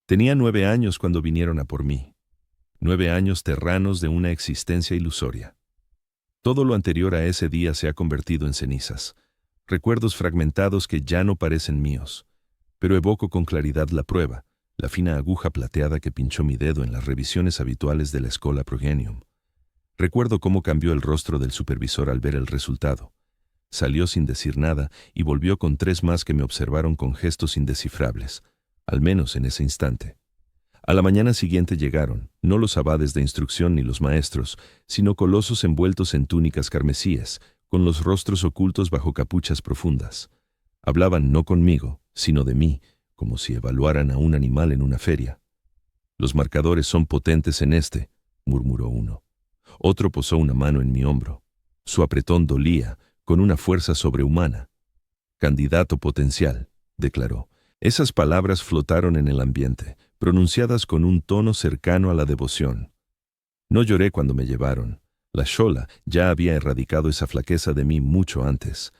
Tenía 9 años cuando vinieron a por mí. 9 años terranos de una existencia ilusoria. Todo lo anterior a ese día se ha convertido en cenizas. Recuerdos fragmentados que ya no parecen míos. Pero evoco con claridad la prueba, la fina aguja plateada que pinchó mi dedo en las revisiones habituales de la Escola Progenium. Recuerdo cómo cambió el rostro del supervisor al ver el resultado. Salió sin decir nada y volvió con 3 más que me observaron con gestos indescifrables, al menos en ese instante. A la mañana siguiente llegaron, no los abades de instrucción ni los maestros, sino colosos envueltos en túnicas carmesíes, con los rostros ocultos bajo capuchas profundas. Hablaban no conmigo, sino de mí, como si evaluaran a un animal en una feria. «Los marcadores son potentes en este», murmuró uno. Otro posó una mano en mi hombro. Su apretón dolía, con una fuerza sobrehumana. «Candidato potencial», declaró. Esas palabras flotaron en el ambiente, pronunciadas con un tono cercano a la devoción. No lloré cuando me llevaron. La Shola ya había erradicado esa flaqueza de mí mucho antes.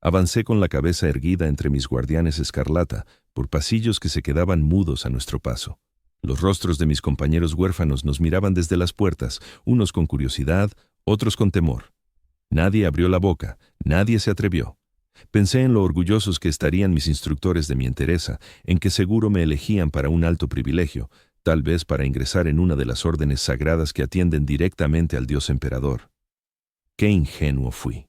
Avancé con la cabeza erguida entre mis guardianes escarlata, por pasillos que se quedaban mudos a nuestro paso. Los rostros de mis compañeros huérfanos nos miraban desde las puertas, unos con curiosidad, otros con temor. Nadie abrió la boca, nadie se atrevió. Pensé en lo orgullosos que estarían mis instructores de mi entereza, en que seguro me elegían para un alto privilegio, tal vez para ingresar en una de las órdenes sagradas que atienden directamente al Dios emperador. Qué ingenuo fui.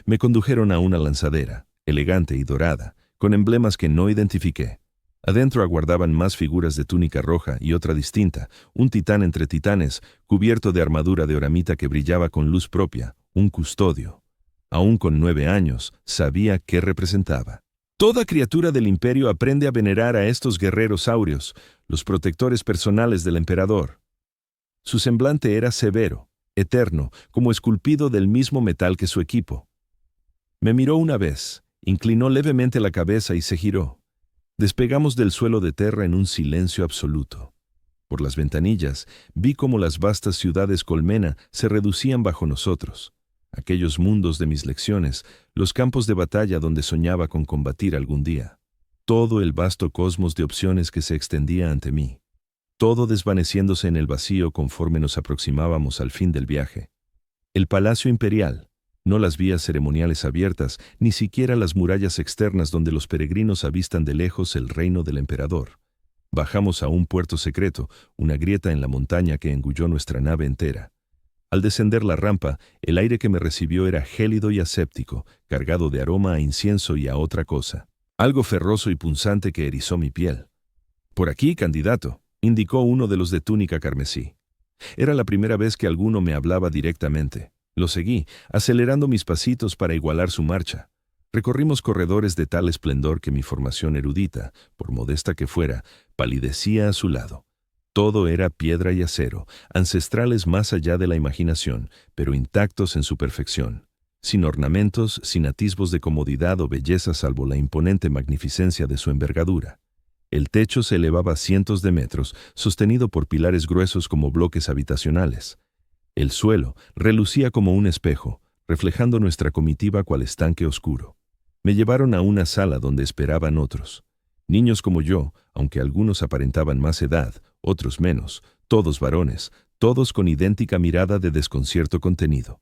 Me condujeron a una lanzadera, elegante y dorada, con emblemas que no identifiqué. Adentro aguardaban más figuras de túnica roja y otra distinta, un titán entre titanes, cubierto de armadura de oramita que brillaba con luz propia, un custodio. Aún con 9 años, sabía qué representaba. Toda criatura del imperio aprende a venerar a estos guerreros áureos, los protectores personales del emperador. Su semblante era severo, eterno, como esculpido del mismo metal que su equipo. Me miró una vez, inclinó levemente la cabeza y se giró. Despegamos del suelo de tierra en un silencio absoluto. Por las ventanillas, vi cómo las vastas ciudades colmena se reducían bajo nosotros. Aquellos mundos de mis lecciones, los campos de batalla donde soñaba con combatir algún día. Todo el vasto cosmos de opciones que se extendía ante mí. Todo desvaneciéndose en el vacío conforme nos aproximábamos al fin del viaje. El palacio imperial, no las vías ceremoniales abiertas, ni siquiera las murallas externas donde los peregrinos avistan de lejos el reino del emperador. Bajamos a un puerto secreto, una grieta en la montaña que engulló nuestra nave entera. Al descender la rampa, el aire que me recibió era gélido y aséptico, cargado de aroma a incienso y a otra cosa. Algo ferroso y punzante que erizó mi piel. «Por aquí, candidato», indicó uno de los de túnica carmesí. Era la primera vez que alguno me hablaba directamente. Lo seguí, acelerando mis pasitos para igualar su marcha. Recorrimos corredores de tal esplendor que mi formación erudita, por modesta que fuera, palidecía a su lado. Todo era piedra y acero, ancestrales más allá de la imaginación, pero intactos en su perfección. Sin ornamentos, sin atisbos de comodidad o belleza salvo la imponente magnificencia de su envergadura. El techo se elevaba cientos de metros, sostenido por pilares gruesos como bloques habitacionales. El suelo relucía como un espejo, reflejando nuestra comitiva cual estanque oscuro. Me llevaron a una sala donde esperaban otros. Niños como yo, aunque algunos aparentaban más edad, otros menos, todos varones, todos con idéntica mirada de desconcierto contenido.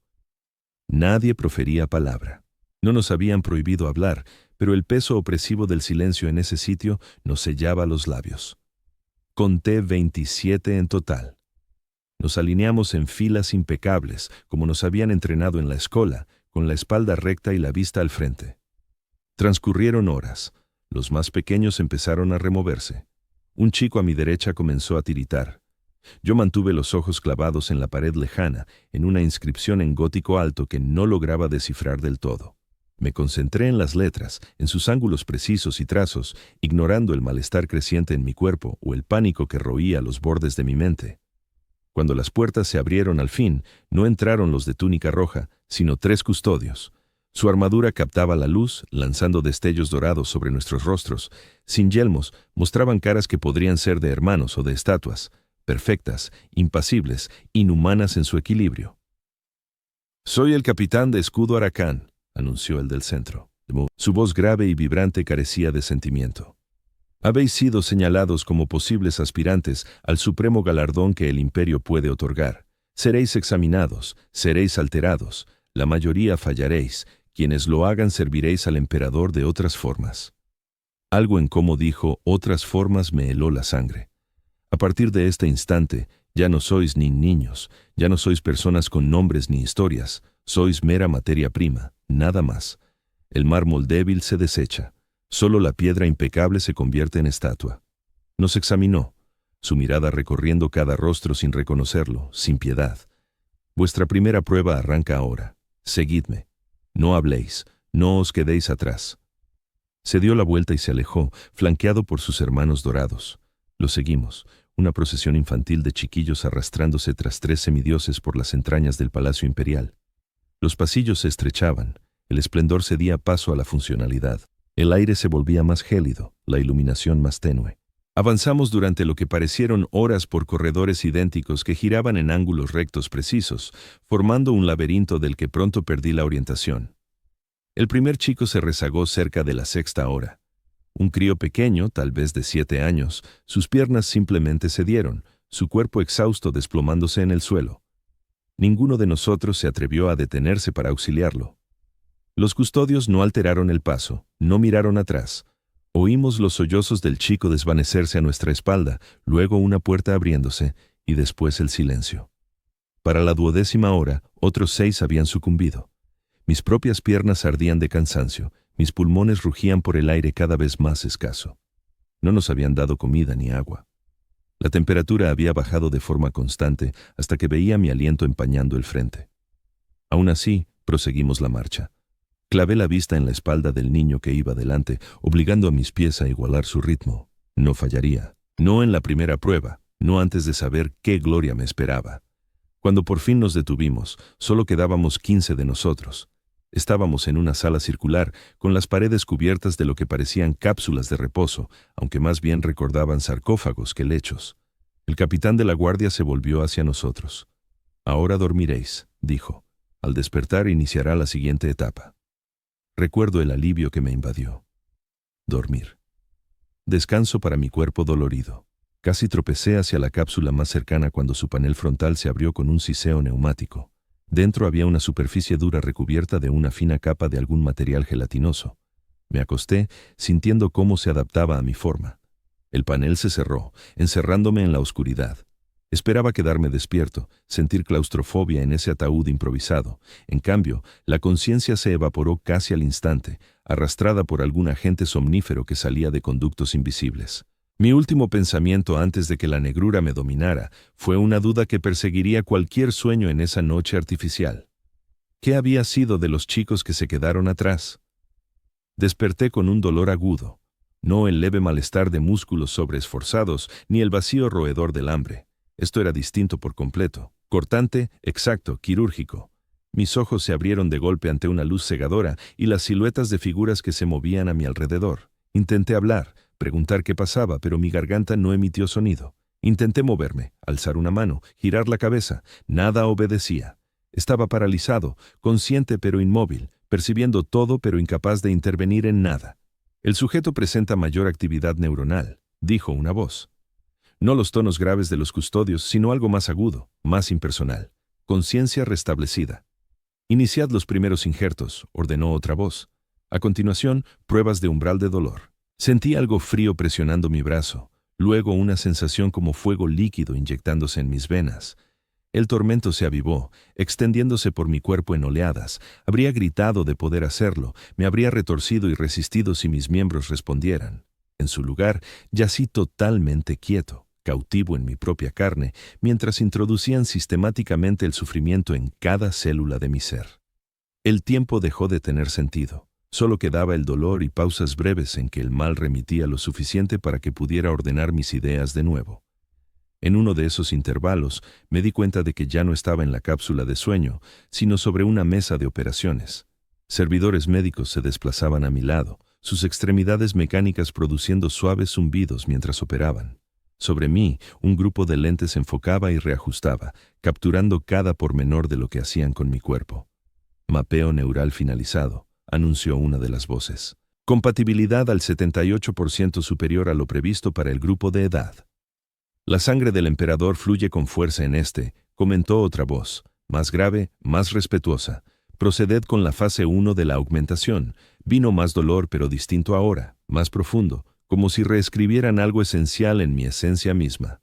Nadie profería palabra. No nos habían prohibido hablar, pero el peso opresivo del silencio en ese sitio nos sellaba los labios. Conté 27 en total. Nos alineamos en filas impecables, como nos habían entrenado en la escuela, con la espalda recta y la vista al frente. Transcurrieron horas. Los más pequeños empezaron a removerse. Un chico a mi derecha comenzó a tiritar. Yo mantuve los ojos clavados en la pared lejana, en una inscripción en gótico alto que no lograba descifrar del todo. Me concentré en las letras, en sus ángulos precisos y trazos, ignorando el malestar creciente en mi cuerpo o el pánico que roía los bordes de mi mente. Cuando las puertas se abrieron al fin, no entraron los de túnica roja, sino 3 custodios. Su armadura captaba la luz, lanzando destellos dorados sobre nuestros rostros. Sin yelmos, mostraban caras que podrían ser de hermanos o de estatuas, perfectas, impasibles, inhumanas en su equilibrio. «Soy el capitán de escudo Aracán», anunció el del centro. Su voz grave y vibrante carecía de sentimiento. Habéis sido señalados como posibles aspirantes al supremo galardón que el imperio puede otorgar. Seréis examinados, seréis alterados, la mayoría fallaréis, quienes lo hagan serviréis al emperador de otras formas. Algo en cómo dijo otras formas me heló la sangre. A partir de este instante, ya no sois ni niños, ya no sois personas con nombres ni historias, sois mera materia prima, nada más. El mármol débil se desecha, solo la piedra impecable se convierte en estatua. Nos examinó, su mirada recorriendo cada rostro sin reconocerlo, sin piedad. Vuestra primera prueba arranca ahora. Seguidme. No habléis, no os quedéis atrás. Se dio la vuelta y se alejó, flanqueado por sus hermanos dorados. Lo seguimos, una procesión infantil de chiquillos arrastrándose tras 3 semidioses por las entrañas del Palacio Imperial. Los pasillos se estrechaban, el esplendor cedía paso a la funcionalidad. El aire se volvía más gélido, la iluminación más tenue. Avanzamos durante lo que parecieron horas por corredores idénticos que giraban en ángulos rectos precisos, formando un laberinto del que pronto perdí la orientación. El primer chico se rezagó cerca de la 6ª hora. Un crío pequeño, tal vez de 7 años, sus piernas simplemente cedieron, su cuerpo exhausto desplomándose en el suelo. Ninguno de nosotros se atrevió a detenerse para auxiliarlo. Los custodios no alteraron el paso, no miraron atrás. Oímos los sollozos del chico desvanecerse a nuestra espalda, luego una puerta abriéndose, y después el silencio. Para la 12ª hora, otros 6 habían sucumbido. Mis propias piernas ardían de cansancio, mis pulmones rugían por el aire cada vez más escaso. No nos habían dado comida ni agua. La temperatura había bajado de forma constante hasta que veía mi aliento empañando el frente. Aún así, proseguimos la marcha. Clavé la vista en la espalda del niño que iba delante, obligando a mis pies a igualar su ritmo. No fallaría. No en la primera prueba, no antes de saber qué gloria me esperaba. Cuando por fin nos detuvimos, solo quedábamos 15 de nosotros. Estábamos en una sala circular, con las paredes cubiertas de lo que parecían cápsulas de reposo, aunque más bien recordaban sarcófagos que lechos. El capitán de la guardia se volvió hacia nosotros. «Ahora dormiréis», dijo. «Al despertar iniciará la siguiente etapa». Recuerdo el alivio que me invadió. Dormir. Descanso para mi cuerpo dolorido. Casi tropecé hacia la cápsula más cercana cuando su panel frontal se abrió con un siseo neumático. Dentro había una superficie dura recubierta de una fina capa de algún material gelatinoso. Me acosté, sintiendo cómo se adaptaba a mi forma. El panel se cerró, encerrándome en la oscuridad. Esperaba quedarme despierto, sentir claustrofobia en ese ataúd improvisado. En cambio, la conciencia se evaporó casi al instante, arrastrada por algún agente somnífero que salía de conductos invisibles. Mi último pensamiento antes de que la negrura me dominara fue una duda que perseguiría cualquier sueño en esa noche artificial. ¿Qué había sido de los chicos que se quedaron atrás? Desperté con un dolor agudo, no el leve malestar de músculos sobreesforzados ni el vacío roedor del hambre. Esto era distinto por completo, cortante, exacto, quirúrgico. Mis ojos se abrieron de golpe ante una luz cegadora y las siluetas de figuras que se movían a mi alrededor. Intenté hablar, preguntar qué pasaba, pero mi garganta no emitió sonido. Intenté moverme, alzar una mano, girar la cabeza. Nada obedecía. Estaba paralizado, consciente pero inmóvil, percibiendo todo pero incapaz de intervenir en nada. El sujeto presenta mayor actividad neuronal, dijo una voz. No los tonos graves de los custodios, sino algo más agudo, más impersonal. Conciencia restablecida. Iniciad los primeros injertos, ordenó otra voz. A continuación, pruebas de umbral de dolor. Sentí algo frío presionando mi brazo, luego una sensación como fuego líquido inyectándose en mis venas. El tormento se avivó, extendiéndose por mi cuerpo en oleadas. Habría gritado de poder hacerlo, me habría retorcido y resistido si mis miembros respondieran. En su lugar, yací totalmente quieto, cautivo en mi propia carne, mientras introducían sistemáticamente el sufrimiento en cada célula de mi ser. El tiempo dejó de tener sentido. Solo quedaba el dolor y pausas breves en que el mal remitía lo suficiente para que pudiera ordenar mis ideas de nuevo. En uno de esos intervalos, me di cuenta de que ya no estaba en la cápsula de sueño, sino sobre una mesa de operaciones. Servidores médicos se desplazaban a mi lado, sus extremidades mecánicas produciendo suaves zumbidos mientras operaban. Sobre mí, un grupo de lentes enfocaba y reajustaba, capturando cada pormenor de lo que hacían con mi cuerpo. Mapeo neural finalizado, anunció una de las voces. Compatibilidad al 78% superior a lo previsto para el grupo de edad. La sangre del emperador fluye con fuerza en este, comentó otra voz, más grave, más respetuosa. Proceded con la fase 1 de la augmentación. Vino más dolor pero distinto ahora, más profundo, como si reescribieran algo esencial en mi esencia misma.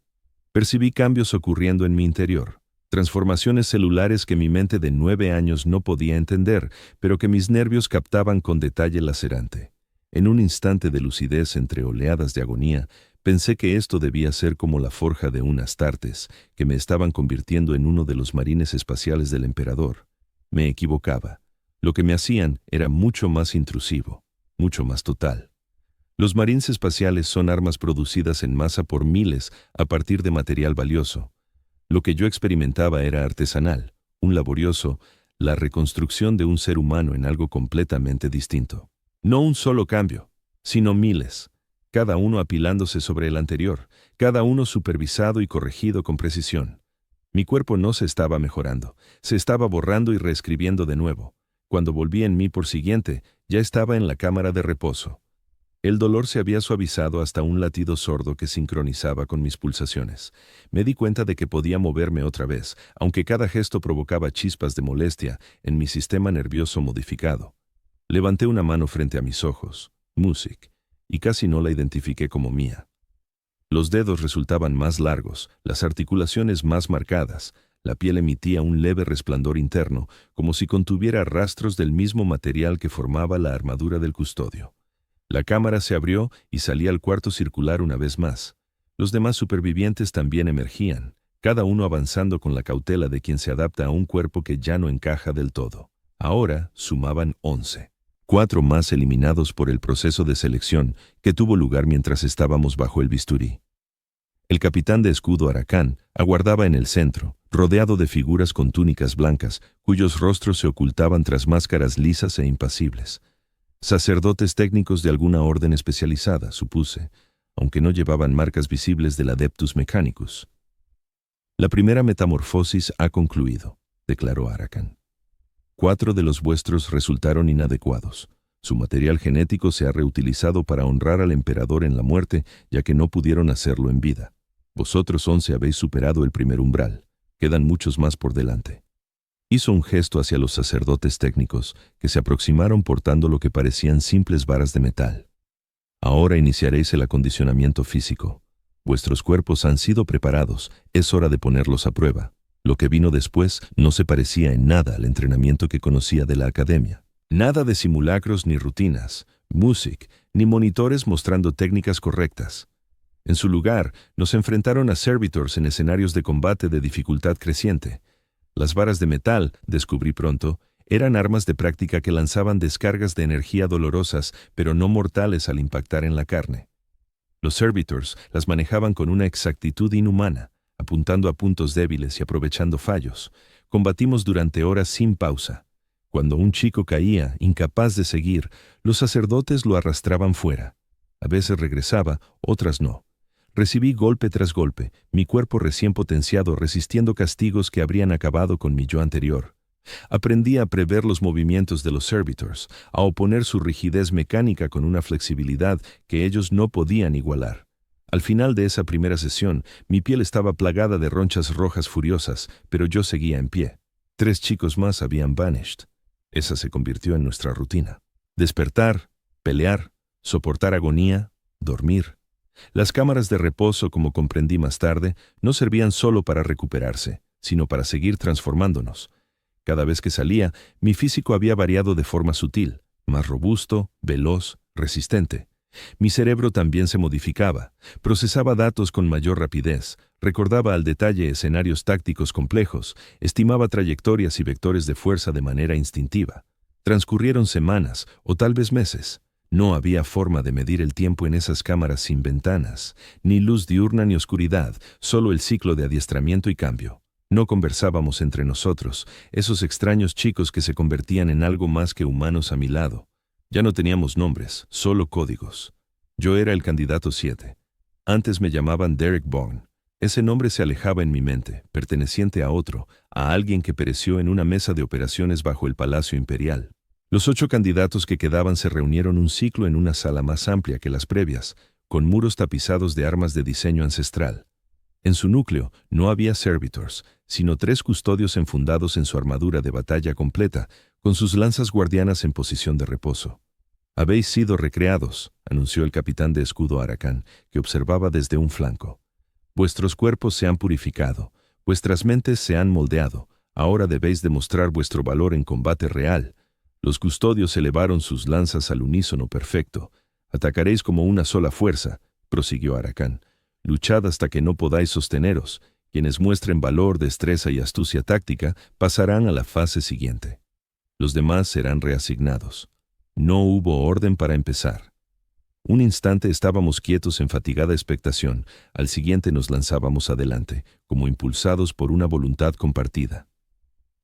Percibí cambios ocurriendo en mi interior, transformaciones celulares que mi mente de 9 años no podía entender, pero que mis nervios captaban con detalle lacerante. En un instante de lucidez entre oleadas de agonía, pensé que esto debía ser como la forja de un Astartes, que me estaban convirtiendo en uno de los marines espaciales del emperador. Me equivocaba. Lo que me hacían era mucho más intrusivo, mucho más total. Los marines espaciales son armas producidas en masa por miles a partir de material valioso. Lo que yo experimentaba era artesanal, un laborioso, la reconstrucción de un ser humano en algo completamente distinto. No un solo cambio, sino miles, cada uno apilándose sobre el anterior, cada uno supervisado y corregido con precisión. Mi cuerpo no se estaba mejorando, se estaba borrando y reescribiendo de nuevo. Cuando volví en mí por siguiente, ya estaba en la cámara de reposo. El dolor se había suavizado hasta un latido sordo que sincronizaba con mis pulsaciones. Me di cuenta de que podía moverme otra vez, aunque cada gesto provocaba chispas de molestia en mi sistema nervioso modificado. Levanté una mano frente a mis ojos, Music, y casi no la identifiqué como mía. Los dedos resultaban más largos, las articulaciones más marcadas, la piel emitía un leve resplandor interno, como si contuviera rastros del mismo material que formaba la armadura del custodio. La cámara se abrió y salí al cuarto circular una vez más. Los demás supervivientes también emergían, cada uno avanzando con la cautela de quien se adapta a un cuerpo que ya no encaja del todo. Ahora sumaban 11. 4 más eliminados por el proceso de selección que tuvo lugar mientras estábamos bajo el bisturí. El capitán de escudo Aracán aguardaba en el centro, rodeado de figuras con túnicas blancas, cuyos rostros se ocultaban tras máscaras lisas e impasibles. Sacerdotes técnicos de alguna orden especializada, supuse, aunque no llevaban marcas visibles del Adeptus Mechanicus. La primera metamorfosis ha concluido, declaró Aracán. 4 de los vuestros resultaron inadecuados. Su material genético se ha reutilizado para honrar al emperador en la muerte, ya que no pudieron hacerlo en vida. Vosotros 11 habéis superado el primer umbral. Quedan muchos más por delante. Hizo un gesto hacia los sacerdotes técnicos, que se aproximaron portando lo que parecían simples varas de metal. Ahora iniciaréis el acondicionamiento físico. Vuestros cuerpos han sido preparados, es hora de ponerlos a prueba. Lo que vino después no se parecía en nada al entrenamiento que conocía de la academia. Nada de simulacros ni rutinas, Music, ni monitores mostrando técnicas correctas. En su lugar, nos enfrentaron a servitors en escenarios de combate de dificultad creciente. Las varas de metal, descubrí pronto, eran armas de práctica que lanzaban descargas de energía dolorosas, pero no mortales al impactar en la carne. Los servitors las manejaban con una exactitud inhumana, apuntando a puntos débiles y aprovechando fallos. Combatimos durante horas sin pausa. Cuando un chico caía, incapaz de seguir, los sacerdotes lo arrastraban fuera. A veces regresaba, otras no. Recibí golpe tras golpe, mi cuerpo recién potenciado resistiendo castigos que habrían acabado con mi yo anterior. Aprendí a prever los movimientos de los servitors, a oponer su rigidez mecánica con una flexibilidad que ellos no podían igualar. Al final de esa primera sesión, mi piel estaba plagada de ronchas rojas furiosas, pero yo seguía en pie. 3 chicos más habían vanished. Esa se convirtió en nuestra rutina. Despertar, pelear, soportar agonía, dormir. Las cámaras de reposo, como comprendí más tarde, no servían solo para recuperarse, sino para seguir transformándonos. Cada vez que salía, mi físico había variado de forma sutil, más robusto, veloz, resistente. Mi cerebro también se modificaba, procesaba datos con mayor rapidez, recordaba al detalle escenarios tácticos complejos, estimaba trayectorias y vectores de fuerza de manera instintiva. Transcurrieron semanas, o tal vez meses. No había forma de medir el tiempo en esas cámaras sin ventanas, ni luz diurna ni oscuridad, solo el ciclo de adiestramiento y cambio. No conversábamos entre nosotros, esos extraños chicos que se convertían en algo más que humanos a mi lado. Ya no teníamos nombres, solo códigos. Yo era el candidato 7. Antes me llamaban Derek Bourne. Ese nombre se alejaba en mi mente, perteneciente a otro, a alguien que pereció en una mesa de operaciones bajo el Palacio Imperial. Los 8 candidatos que quedaban se reunieron un ciclo en una sala más amplia que las previas, con muros tapizados de armas de diseño ancestral. En su núcleo no había servitors, sino 3 custodios enfundados en su armadura de batalla completa, con sus lanzas guardianas en posición de reposo. «Habéis sido recreados», anunció el capitán de escudo Aracán, que observaba desde un flanco. «Vuestros cuerpos se han purificado, vuestras mentes se han moldeado, ahora debéis demostrar vuestro valor en combate real». Los custodios elevaron sus lanzas al unísono perfecto. «Atacaréis como una sola fuerza», prosiguió Aracán. «Luchad hasta que no podáis sosteneros. Quienes muestren valor, destreza y astucia táctica pasarán a la fase siguiente. Los demás serán reasignados». No hubo orden para empezar. Un instante estábamos quietos en fatigada expectación, al siguiente nos lanzábamos adelante, como impulsados por una voluntad compartida.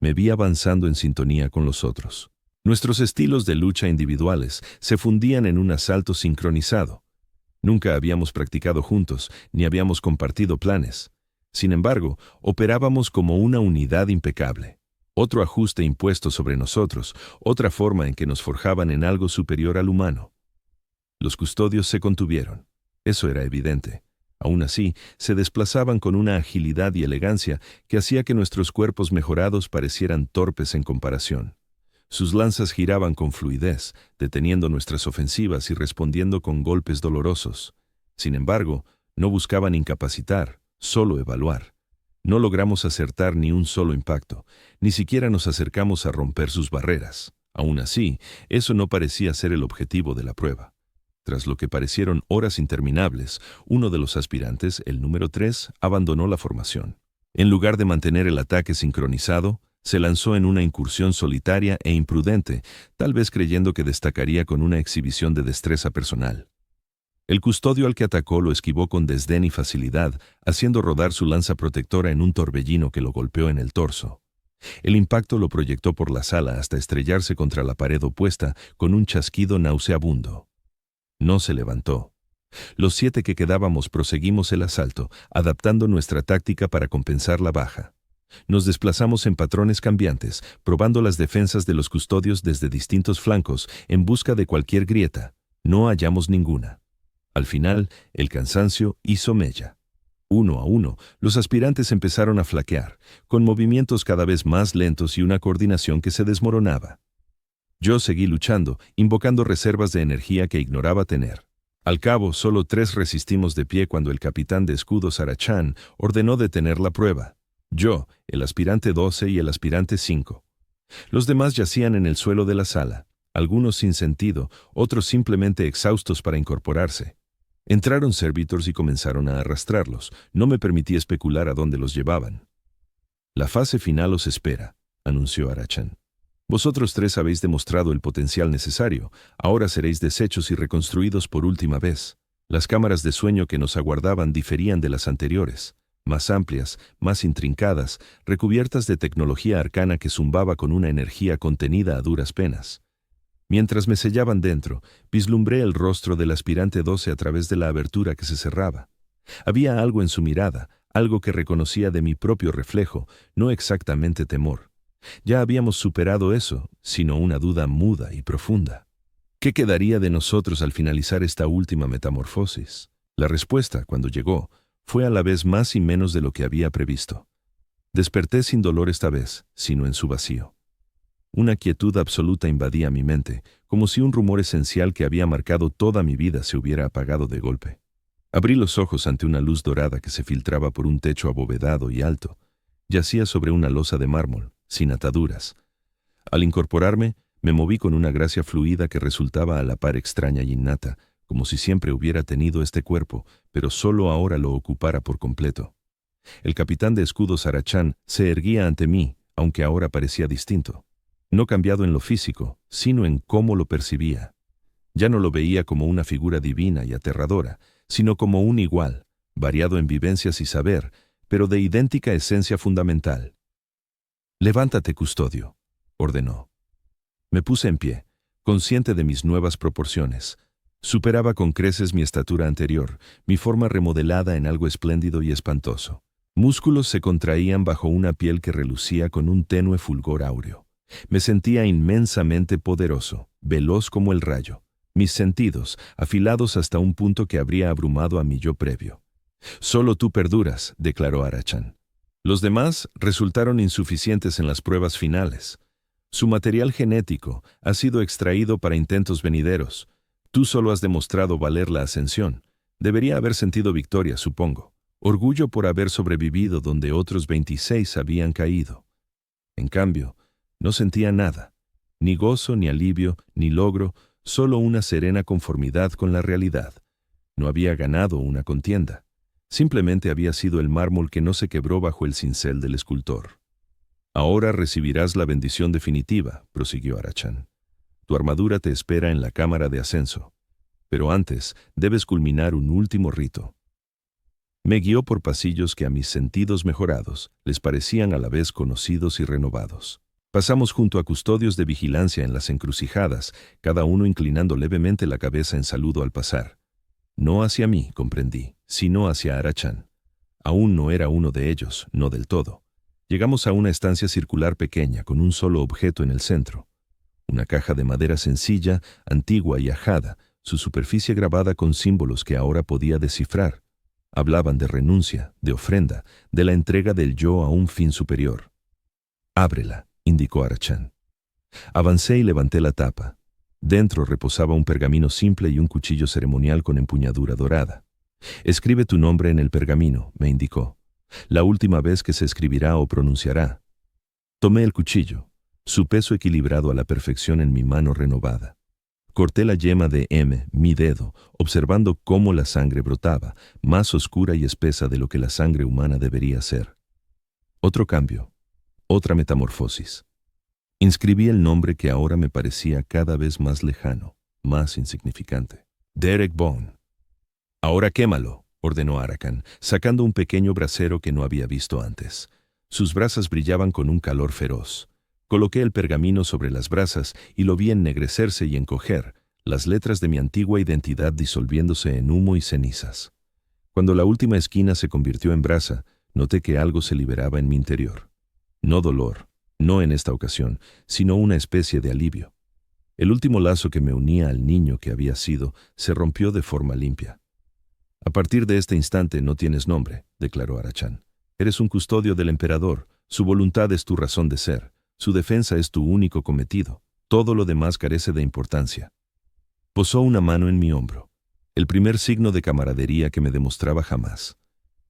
Me vi avanzando en sintonía con los otros. Nuestros estilos de lucha individuales se fundían en un asalto sincronizado. Nunca habíamos practicado juntos, ni habíamos compartido planes. Sin embargo, operábamos como una unidad impecable. Otro ajuste impuesto sobre nosotros, otra forma en que nos forjaban en algo superior al humano. Los custodios se contuvieron. Eso era evidente. Aún así, se desplazaban con una agilidad y elegancia que hacía que nuestros cuerpos mejorados parecieran torpes en comparación. Sus lanzas giraban con fluidez, deteniendo nuestras ofensivas y respondiendo con golpes dolorosos. Sin embargo, no buscaban incapacitar, solo evaluar. No logramos acertar ni un solo impacto, ni siquiera nos acercamos a romper sus barreras. Aún así, eso no parecía ser el objetivo de la prueba. Tras lo que parecieron horas interminables, uno de los aspirantes, el número 3, abandonó la formación. En lugar de mantener el ataque sincronizado, se lanzó en una incursión solitaria e imprudente, tal vez creyendo que destacaría con una exhibición de destreza personal. El custodio al que atacó lo esquivó con desdén y facilidad, haciendo rodar su lanza protectora en un torbellino que lo golpeó en el torso. El impacto lo proyectó por la sala hasta estrellarse contra la pared opuesta con un chasquido nauseabundo. No se levantó. Los 7 que quedábamos proseguimos el asalto, adaptando nuestra táctica para compensar la baja. Nos desplazamos en patrones cambiantes, probando las defensas de los custodios desde distintos flancos en busca de cualquier grieta. No hallamos ninguna. Al final, el cansancio hizo mella. Uno a uno, los aspirantes empezaron a flaquear, con movimientos cada vez más lentos y una coordinación que se desmoronaba. Yo seguí luchando, invocando reservas de energía que ignoraba tener. Al cabo, solo 3 resistimos de pie cuando el capitán de escudos Arachan ordenó detener la prueba. Yo, el aspirante 12 y el aspirante 5. Los demás yacían en el suelo de la sala, algunos sin sentido, otros simplemente exhaustos para incorporarse. Entraron servitors y comenzaron a arrastrarlos. No me permití especular a dónde los llevaban. «La fase final os espera», anunció Arachan. «Vosotros 3 habéis demostrado el potencial necesario. Ahora seréis deshechos y reconstruidos por última vez». Las cámaras de sueño que nos aguardaban diferían de las anteriores. Más amplias, más intrincadas, recubiertas de tecnología arcana que zumbaba con una energía contenida a duras penas. Mientras me sellaban dentro, vislumbré el rostro del aspirante 12 a través de la abertura que se cerraba. Había algo en su mirada, algo que reconocía de mi propio reflejo, no exactamente temor. Ya habíamos superado eso, sino una duda muda y profunda. ¿Qué quedaría de nosotros al finalizar esta última metamorfosis? La respuesta, cuando llegó, fue a la vez más y menos de lo que había previsto. Desperté sin dolor esta vez, sino en su vacío. Una quietud absoluta invadía mi mente, como si un rumor esencial que había marcado toda mi vida se hubiera apagado de golpe. Abrí los ojos ante una luz dorada que se filtraba por un techo abovedado y alto. Yacía sobre una losa de mármol, sin ataduras. Al incorporarme, me moví con una gracia fluida que resultaba a la par extraña y innata, como si siempre hubiera tenido este cuerpo, pero solo ahora lo ocupara por completo. El capitán de escudos Arachan se erguía ante mí, aunque ahora parecía distinto. No cambiado en lo físico, sino en cómo lo percibía. Ya no lo veía como una figura divina y aterradora, sino como un igual, variado en vivencias y saber, pero de idéntica esencia fundamental. «Levántate, custodio», ordenó. Me puse en pie, consciente de mis nuevas proporciones. Superaba con creces mi estatura anterior, mi forma remodelada en algo espléndido y espantoso. Músculos se contraían bajo una piel que relucía con un tenue fulgor áureo. Me sentía inmensamente poderoso, veloz como el rayo, mis sentidos afilados hasta un punto que habría abrumado a mi yo previo. «Solo tú perduras», declaró Arachan. Los demás resultaron insuficientes en las pruebas finales. Su material genético ha sido extraído para intentos venideros. Tú solo has demostrado valer la ascensión. Debería haber sentido victoria, supongo. Orgullo por haber sobrevivido donde otros 26 habían caído. En cambio, no sentía nada. Ni gozo, ni alivio, ni logro, solo una serena conformidad con la realidad. No había ganado una contienda. Simplemente había sido el mármol que no se quebró bajo el cincel del escultor. «Ahora recibirás la bendición definitiva», prosiguió Arachan. «Tu armadura te espera en la cámara de ascenso. Pero antes debes culminar un último rito». Me guió por pasillos que a mis sentidos mejorados les parecían a la vez conocidos y renovados. Pasamos junto a custodios de vigilancia en las encrucijadas, cada uno inclinando levemente la cabeza en saludo al pasar. No hacia mí, comprendí, sino hacia Arachan. Aún no era uno de ellos, no del todo. Llegamos a una estancia circular pequeña con un solo objeto en el centro. Una caja de madera sencilla, antigua y ajada, su superficie grabada con símbolos que ahora podía descifrar. Hablaban de renuncia, de ofrenda, de la entrega del yo a un fin superior. «Ábrela», indicó Arachan. Avancé y levanté la tapa. Dentro reposaba un pergamino simple y un cuchillo ceremonial con empuñadura dorada. «Escribe tu nombre en el pergamino», me indicó. «La última vez que se escribirá o pronunciará». Tomé el cuchillo, su peso equilibrado a la perfección en mi mano renovada. Corté la yema de mi dedo, observando cómo la sangre brotaba, más oscura y espesa de lo que la sangre humana debería ser. Otro cambio, otra metamorfosis. Inscribí el nombre que ahora me parecía cada vez más lejano, más insignificante. «Derek Bone». «Ahora quémalo», ordenó Arachan, sacando un pequeño brasero que no había visto antes. Sus brasas brillaban con un calor feroz. Coloqué el pergamino sobre las brasas y lo vi ennegrecerse y encoger, las letras de mi antigua identidad disolviéndose en humo y cenizas. Cuando la última esquina se convirtió en brasa, noté que algo se liberaba en mi interior. No dolor, no en esta ocasión, sino una especie de alivio. El último lazo que me unía al niño que había sido se rompió de forma limpia. «A partir de este instante no tienes nombre», declaró Arachan. «Eres un custodio del emperador, su voluntad es tu razón de ser, su defensa es tu único cometido, todo lo demás carece de importancia». Posó una mano en mi hombro, el primer signo de camaradería que me demostraba jamás.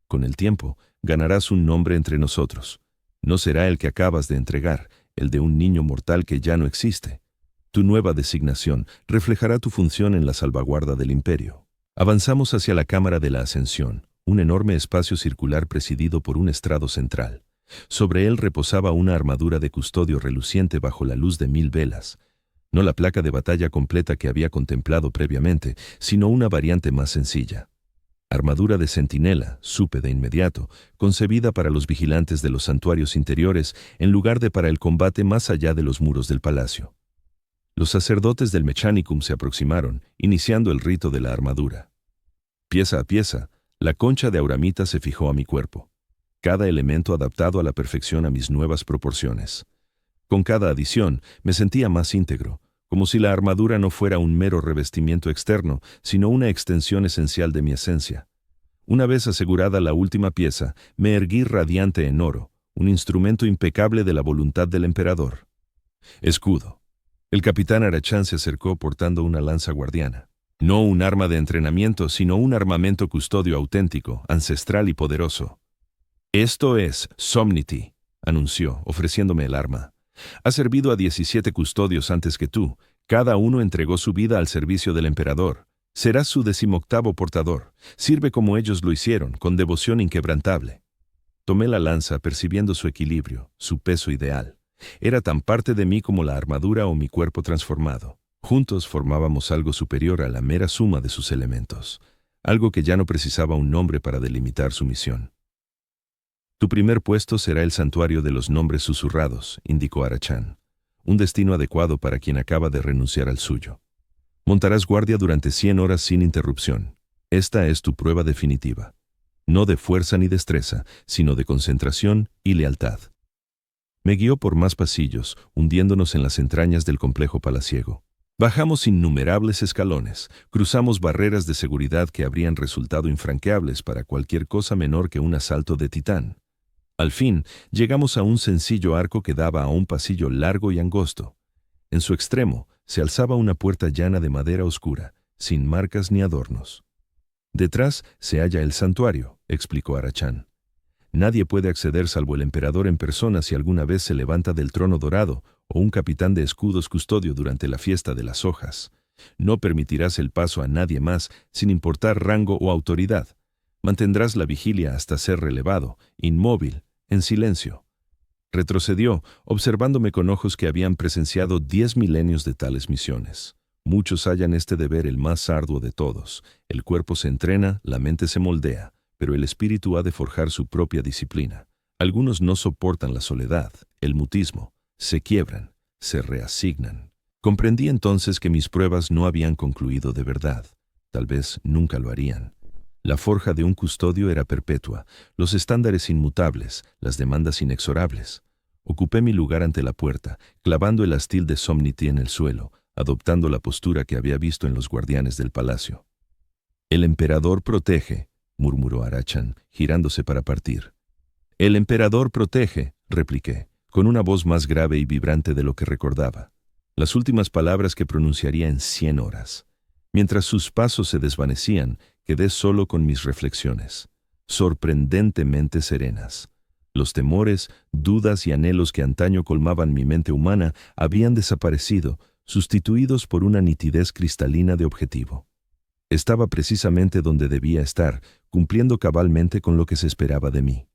«Con el tiempo, ganarás un nombre entre nosotros. No será el que acabas de entregar, el de un niño mortal que ya no existe. Tu nueva designación reflejará tu función en la salvaguarda del imperio». Avanzamos hacia la cámara de la ascensión, un enorme espacio circular presidido por un estrado central. Sobre él reposaba una armadura de custodio reluciente bajo la luz de 1000 velas. No la placa de batalla completa que había contemplado previamente, sino una variante más sencilla. Armadura de centinela, supe de inmediato, concebida para los vigilantes de los santuarios interiores en lugar de para el combate más allá de los muros del palacio. Los sacerdotes del Mechanicum se aproximaron, iniciando el rito de la armadura. Pieza a pieza, la concha de auramita se fijó a mi cuerpo, cada elemento adaptado a la perfección a mis nuevas proporciones. Con cada adición me sentía más íntegro, como si la armadura no fuera un mero revestimiento externo, sino una extensión esencial de mi esencia. Una vez asegurada la última pieza, me erguí radiante en oro, un instrumento impecable de la voluntad del emperador. Escudo. El capitán Arachan se acercó portando una lanza guardiana. No un arma de entrenamiento, sino un armamento custodio auténtico, ancestral y poderoso. «Esto es Somnity», anunció, ofreciéndome el arma. «Ha servido a 17 custodios antes que tú. Cada uno entregó su vida al servicio del emperador. Serás su 18º portador. Sirve como ellos lo hicieron, con devoción inquebrantable». Tomé la lanza percibiendo su equilibrio, su peso ideal. Era tan parte de mí como la armadura o mi cuerpo transformado. Juntos formábamos algo superior a la mera suma de sus elementos, algo que ya no precisaba un nombre para delimitar su misión. «Tu primer puesto será el santuario de los nombres susurrados», indicó Arachan, «un destino adecuado para quien acaba de renunciar al suyo. Montarás guardia durante 100 horas sin interrupción. Esta es tu prueba definitiva, no de fuerza ni destreza, sino de concentración y lealtad». Me guió por más pasillos, hundiéndonos en las entrañas del complejo palaciego. Bajamos innumerables escalones, cruzamos barreras de seguridad que habrían resultado infranqueables para cualquier cosa menor que un asalto de Titán. Al fin, llegamos a un sencillo arco que daba a un pasillo largo y angosto. En su extremo se alzaba una puerta llana de madera oscura, sin marcas ni adornos. Detrás se halla el santuario, explicó Arachán. Nadie puede acceder salvo el emperador en persona si alguna vez se levanta del trono dorado o un capitán de escudos custodio durante la fiesta de las hojas. No permitirás el paso a nadie más sin importar rango o autoridad. Mantendrás la vigilia hasta ser relevado, inmóvil, en silencio. Retrocedió, observándome con ojos que habían presenciado 10 milenios de tales misiones. Muchos hallan este deber el más arduo de todos. El cuerpo se entrena, la mente se moldea, pero el espíritu ha de forjar su propia disciplina. Algunos no soportan la soledad, el mutismo, se quiebran, se reasignan. Comprendí entonces que mis pruebas no habían concluido de verdad. Tal vez nunca lo harían. La forja de un custodio era perpetua, los estándares inmutables, las demandas inexorables. Ocupé mi lugar ante la puerta, clavando el astil de Somnity en el suelo, adoptando la postura que había visto en los guardianes del palacio. «El emperador protege», murmuró Arachán, girándose para partir. «El emperador protege», repliqué, con una voz más grave y vibrante de lo que recordaba. Las últimas palabras que pronunciaría en 100 horas. Mientras sus pasos se desvanecían, quedé solo con mis reflexiones, sorprendentemente serenas. Los temores, dudas y anhelos que antaño colmaban mi mente humana habían desaparecido, sustituidos por una nitidez cristalina de objetivo. Estaba precisamente donde debía estar, cumpliendo cabalmente con lo que se esperaba de mí.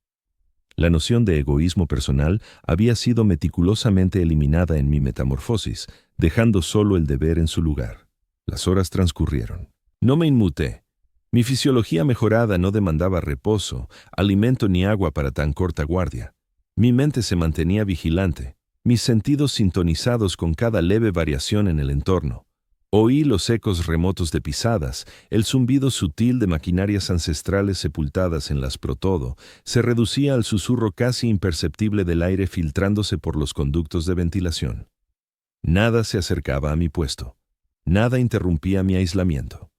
La noción de egoísmo personal había sido meticulosamente eliminada en mi metamorfosis, dejando solo el deber en su lugar. Las horas transcurrieron. No me inmuté. Mi fisiología mejorada no demandaba reposo, alimento ni agua para tan corta guardia. Mi mente se mantenía vigilante, mis sentidos sintonizados con cada leve variación en el entorno. Oí los ecos remotos de pisadas, el zumbido sutil de maquinarias ancestrales sepultadas en las protodo, se reducía al susurro casi imperceptible del aire filtrándose por los conductos de ventilación. Nada se acercaba a mi puesto. Nada interrumpía mi aislamiento.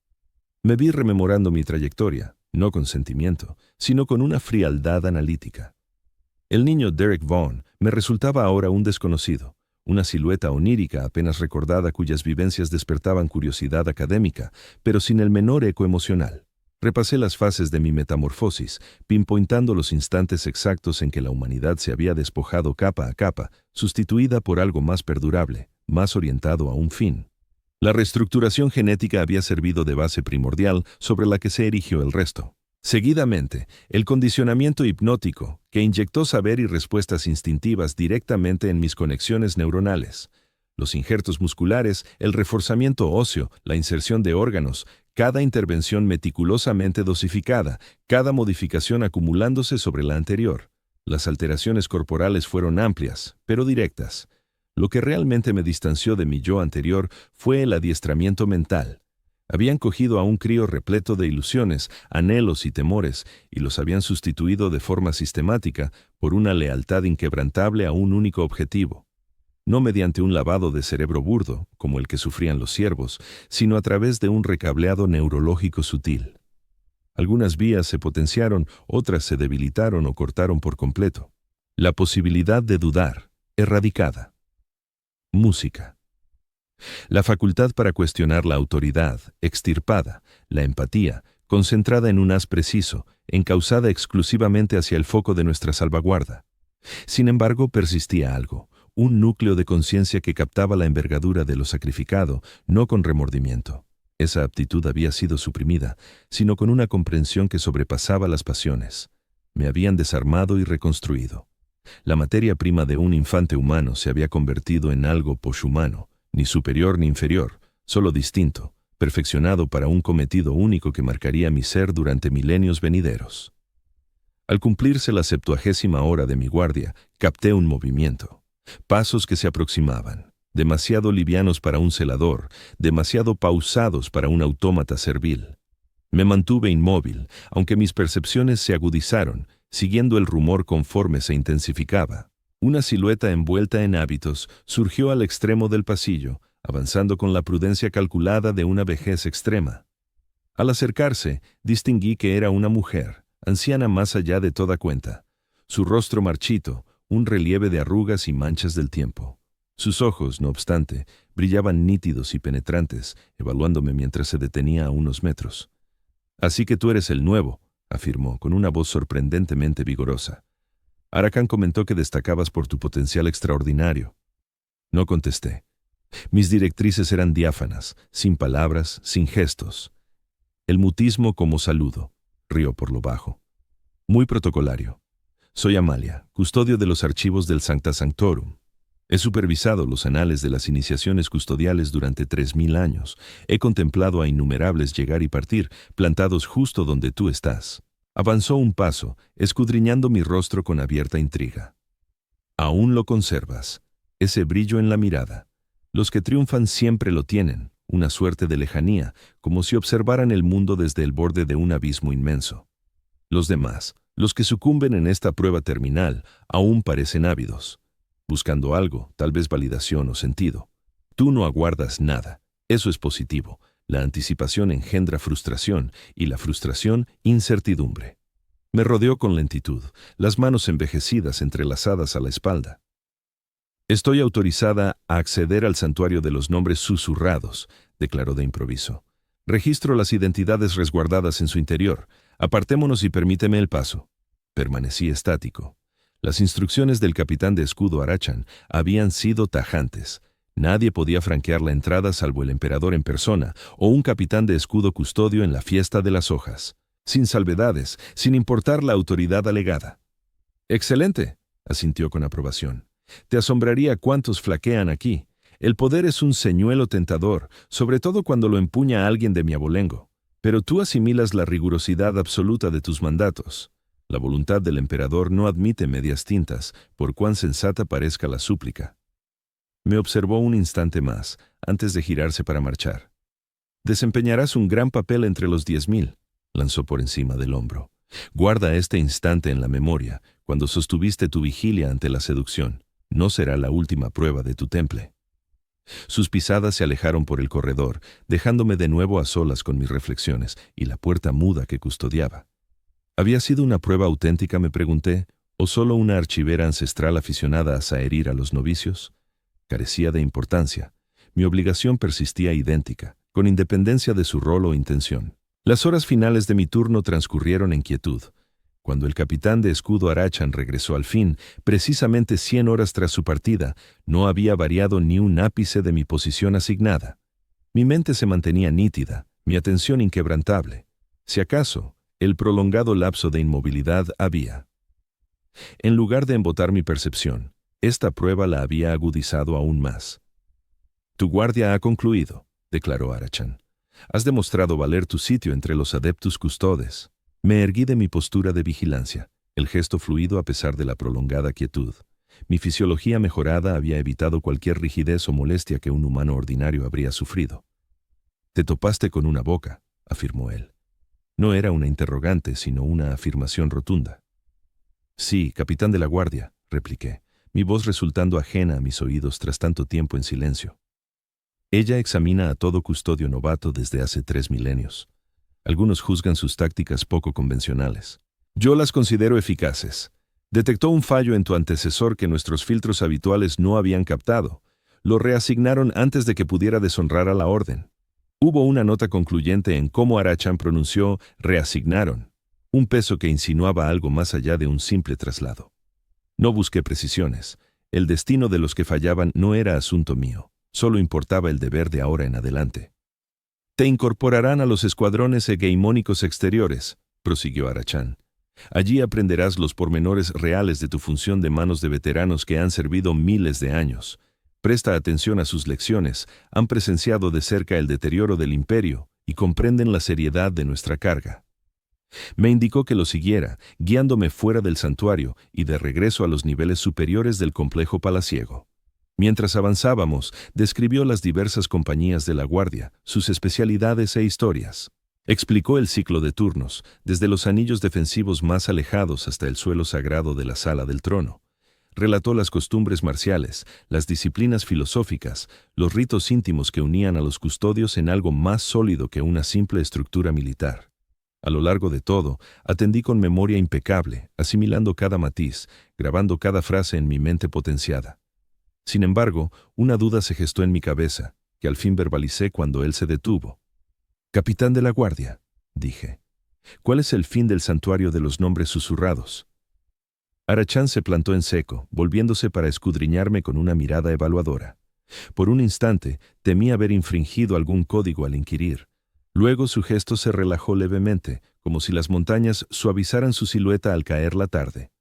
Me vi rememorando mi trayectoria, no con sentimiento, sino con una frialdad analítica. El niño Derek Vaughan me resultaba ahora un desconocido, una silueta onírica apenas recordada cuyas vivencias despertaban curiosidad académica, pero sin el menor eco emocional. Repasé las fases de mi metamorfosis, pinpointando los instantes exactos en que la humanidad se había despojado capa a capa, sustituida por algo más perdurable, más orientado a un fin. La reestructuración genética había servido de base primordial sobre la que se erigió el resto. Seguidamente, el condicionamiento hipnótico, que inyectó saber y respuestas instintivas directamente en mis conexiones neuronales. Los injertos musculares, el reforzamiento óseo, la inserción de órganos, cada intervención meticulosamente dosificada, cada modificación acumulándose sobre la anterior. Las alteraciones corporales fueron amplias, pero directas. Lo que realmente me distanció de mi yo anterior fue el adiestramiento mental. Habían cogido a un crío repleto de ilusiones, anhelos y temores, y los habían sustituido de forma sistemática por una lealtad inquebrantable a un único objetivo. No mediante un lavado de cerebro burdo, como el que sufrían los siervos, sino a través de un recableado neurológico sutil. Algunas vías se potenciaron, otras se debilitaron o cortaron por completo. La posibilidad de dudar, erradicada. Música. La facultad para cuestionar la autoridad, extirpada, la empatía, concentrada en un haz preciso, encauzada exclusivamente hacia el foco de nuestra salvaguarda. Sin embargo, persistía algo, un núcleo de conciencia que captaba la envergadura de lo sacrificado, no con remordimiento. Esa aptitud había sido suprimida, sino con una comprensión que sobrepasaba las pasiones. Me habían desarmado y reconstruido. La materia prima de un infante humano se había convertido en algo poshumano, ni superior ni inferior, solo distinto, perfeccionado para un cometido único que marcaría mi ser durante milenios venideros. Al cumplirse la 70ª hora de mi guardia, capté un movimiento. Pasos que se aproximaban, demasiado livianos para un celador, demasiado pausados para un autómata servil. Me mantuve inmóvil, aunque mis percepciones se agudizaron, siguiendo el rumor conforme se intensificaba. Una silueta envuelta en hábitos surgió al extremo del pasillo, avanzando con la prudencia calculada de una vejez extrema. Al acercarse, distinguí que era una mujer, anciana más allá de toda cuenta. Su rostro marchito, un relieve de arrugas y manchas del tiempo. Sus ojos, no obstante, brillaban nítidos y penetrantes, evaluándome mientras se detenía a unos metros. «Así que tú eres el nuevo», afirmó, con una voz sorprendentemente vigorosa. «Arachán comentó que destacabas por tu potencial extraordinario». No contesté. Mis directrices eran diáfanas, sin palabras, sin gestos. El mutismo como saludo. Rió por lo bajo. Muy protocolario. Soy Amalia, custodio de los archivos del Sancta Sanctorum. He supervisado los anales de las iniciaciones custodiales durante 3000 años. He contemplado a innumerables llegar y partir, plantados justo donde tú estás. Avanzó un paso, escudriñando mi rostro con abierta intriga. Aún lo conservas, ese brillo en la mirada. Los que triunfan siempre lo tienen, una suerte de lejanía, como si observaran el mundo desde el borde de un abismo inmenso. Los demás, los que sucumben en esta prueba terminal, aún parecen ávidos, buscando algo, tal vez validación o sentido. Tú no aguardas nada. Eso es positivo. La anticipación engendra frustración y la frustración, incertidumbre. Me rodeó con lentitud, las manos envejecidas entrelazadas a la espalda. Estoy autorizada a acceder al santuario de los nombres susurrados, declaró de improviso. Registro las identidades resguardadas en su interior. Apartémonos y permíteme el paso. Permanecí estático. Las instrucciones del capitán de escudo Arachán habían sido tajantes. Nadie podía franquear la entrada salvo el emperador en persona o un capitán de escudo custodio en la fiesta de las hojas. Sin salvedades, sin importar la autoridad alegada. «Excelente», asintió con aprobación. «Te asombraría cuántos flaquean aquí. El poder es un señuelo tentador, sobre todo cuando lo empuña alguien de mi abolengo. Pero tú asimilas la rigurosidad absoluta de tus mandatos. La voluntad del emperador no admite medias tintas, por cuán sensata parezca la súplica». Me observó un instante más, antes de girarse para marchar. «Desempeñarás un gran papel entre los 10.000», lanzó por encima del hombro. «Guarda este instante en la memoria, cuando sostuviste tu vigilia ante la seducción. No será la última prueba de tu temple». Sus pisadas se alejaron por el corredor, dejándome de nuevo a solas con mis reflexiones y la puerta muda que custodiaba. ¿Había sido una prueba auténtica, me pregunté, o solo una archivera ancestral aficionada a saherir a los novicios? Carecía de importancia. Mi obligación persistía idéntica, con independencia de su rol o intención. Las horas finales de mi turno transcurrieron en quietud. Cuando el capitán de escudo Arachán regresó al fin, precisamente 100 horas tras su partida, no había variado ni un ápice de mi posición asignada. Mi mente se mantenía nítida, mi atención inquebrantable. Si acaso, el prolongado lapso de inmovilidad había. En lugar de embotar mi percepción, esta prueba la había agudizado aún más. «Tu guardia ha concluido», declaró Arachán. «Has demostrado valer tu sitio entre los adeptus custodes». Me erguí de mi postura de vigilancia, el gesto fluido a pesar de la prolongada quietud. Mi fisiología mejorada había evitado cualquier rigidez o molestia que un humano ordinario habría sufrido. «Te topaste con una boca», afirmó él. No era una interrogante, sino una afirmación rotunda. «Sí, capitán de la guardia», repliqué, mi voz resultando ajena a mis oídos tras tanto tiempo en silencio. «Ella examina a todo custodio novato desde hace 3 milenios. Algunos juzgan sus tácticas poco convencionales. Yo las considero eficaces. Detectó un fallo en tu antecesor que nuestros filtros habituales no habían captado. Lo reasignaron antes de que pudiera deshonrar a la orden. Hubo una nota concluyente en cómo Arachán pronunció reasignaron, un peso que insinuaba algo más allá de un simple traslado. No busqué precisiones. El destino de los que fallaban no era asunto mío. Solo importaba el deber de ahora en adelante. «Te incorporarán a los escuadrones hegemónicos exteriores», prosiguió Arachán. «Allí aprenderás los pormenores reales de tu función de manos de veteranos que han servido miles de años. Presta atención a sus lecciones, han presenciado de cerca el deterioro del imperio y comprenden la seriedad de nuestra carga». Me indicó que lo siguiera, guiándome fuera del santuario y de regreso a los niveles superiores del complejo palaciego. Mientras avanzábamos, describió las diversas compañías de la guardia, sus especialidades e historias. Explicó el ciclo de turnos, desde los anillos defensivos más alejados hasta el suelo sagrado de la sala del trono. Relató las costumbres marciales, las disciplinas filosóficas, los ritos íntimos que unían a los custodios en algo más sólido que una simple estructura militar. A lo largo de todo, atendí con memoria impecable, asimilando cada matiz, grabando cada frase en mi mente potenciada. Sin embargo, una duda se gestó en mi cabeza, que al fin verbalicé cuando él se detuvo. «Capitán de la guardia», dije. «¿Cuál es el fin del santuario de los nombres susurrados?» Arachán se plantó en seco, volviéndose para escudriñarme con una mirada evaluadora. Por un instante, temí haber infringido algún código al inquirir. Luego su gesto se relajó levemente, como si las montañas suavizaran su silueta al caer la tarde.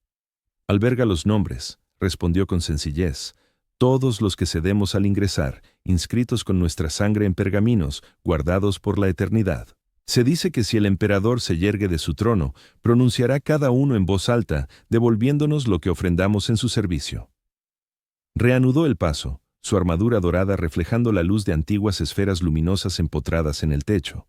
«Alberga los nombres», respondió con sencillez, «todos los que cedemos al ingresar, inscritos con nuestra sangre en pergaminos, guardados por la eternidad. Se dice que si el emperador se yergue de su trono, pronunciará cada uno en voz alta, devolviéndonos lo que ofrendamos en su servicio». Reanudó el paso, su armadura dorada reflejando la luz de antiguas esferas luminosas empotradas en el techo.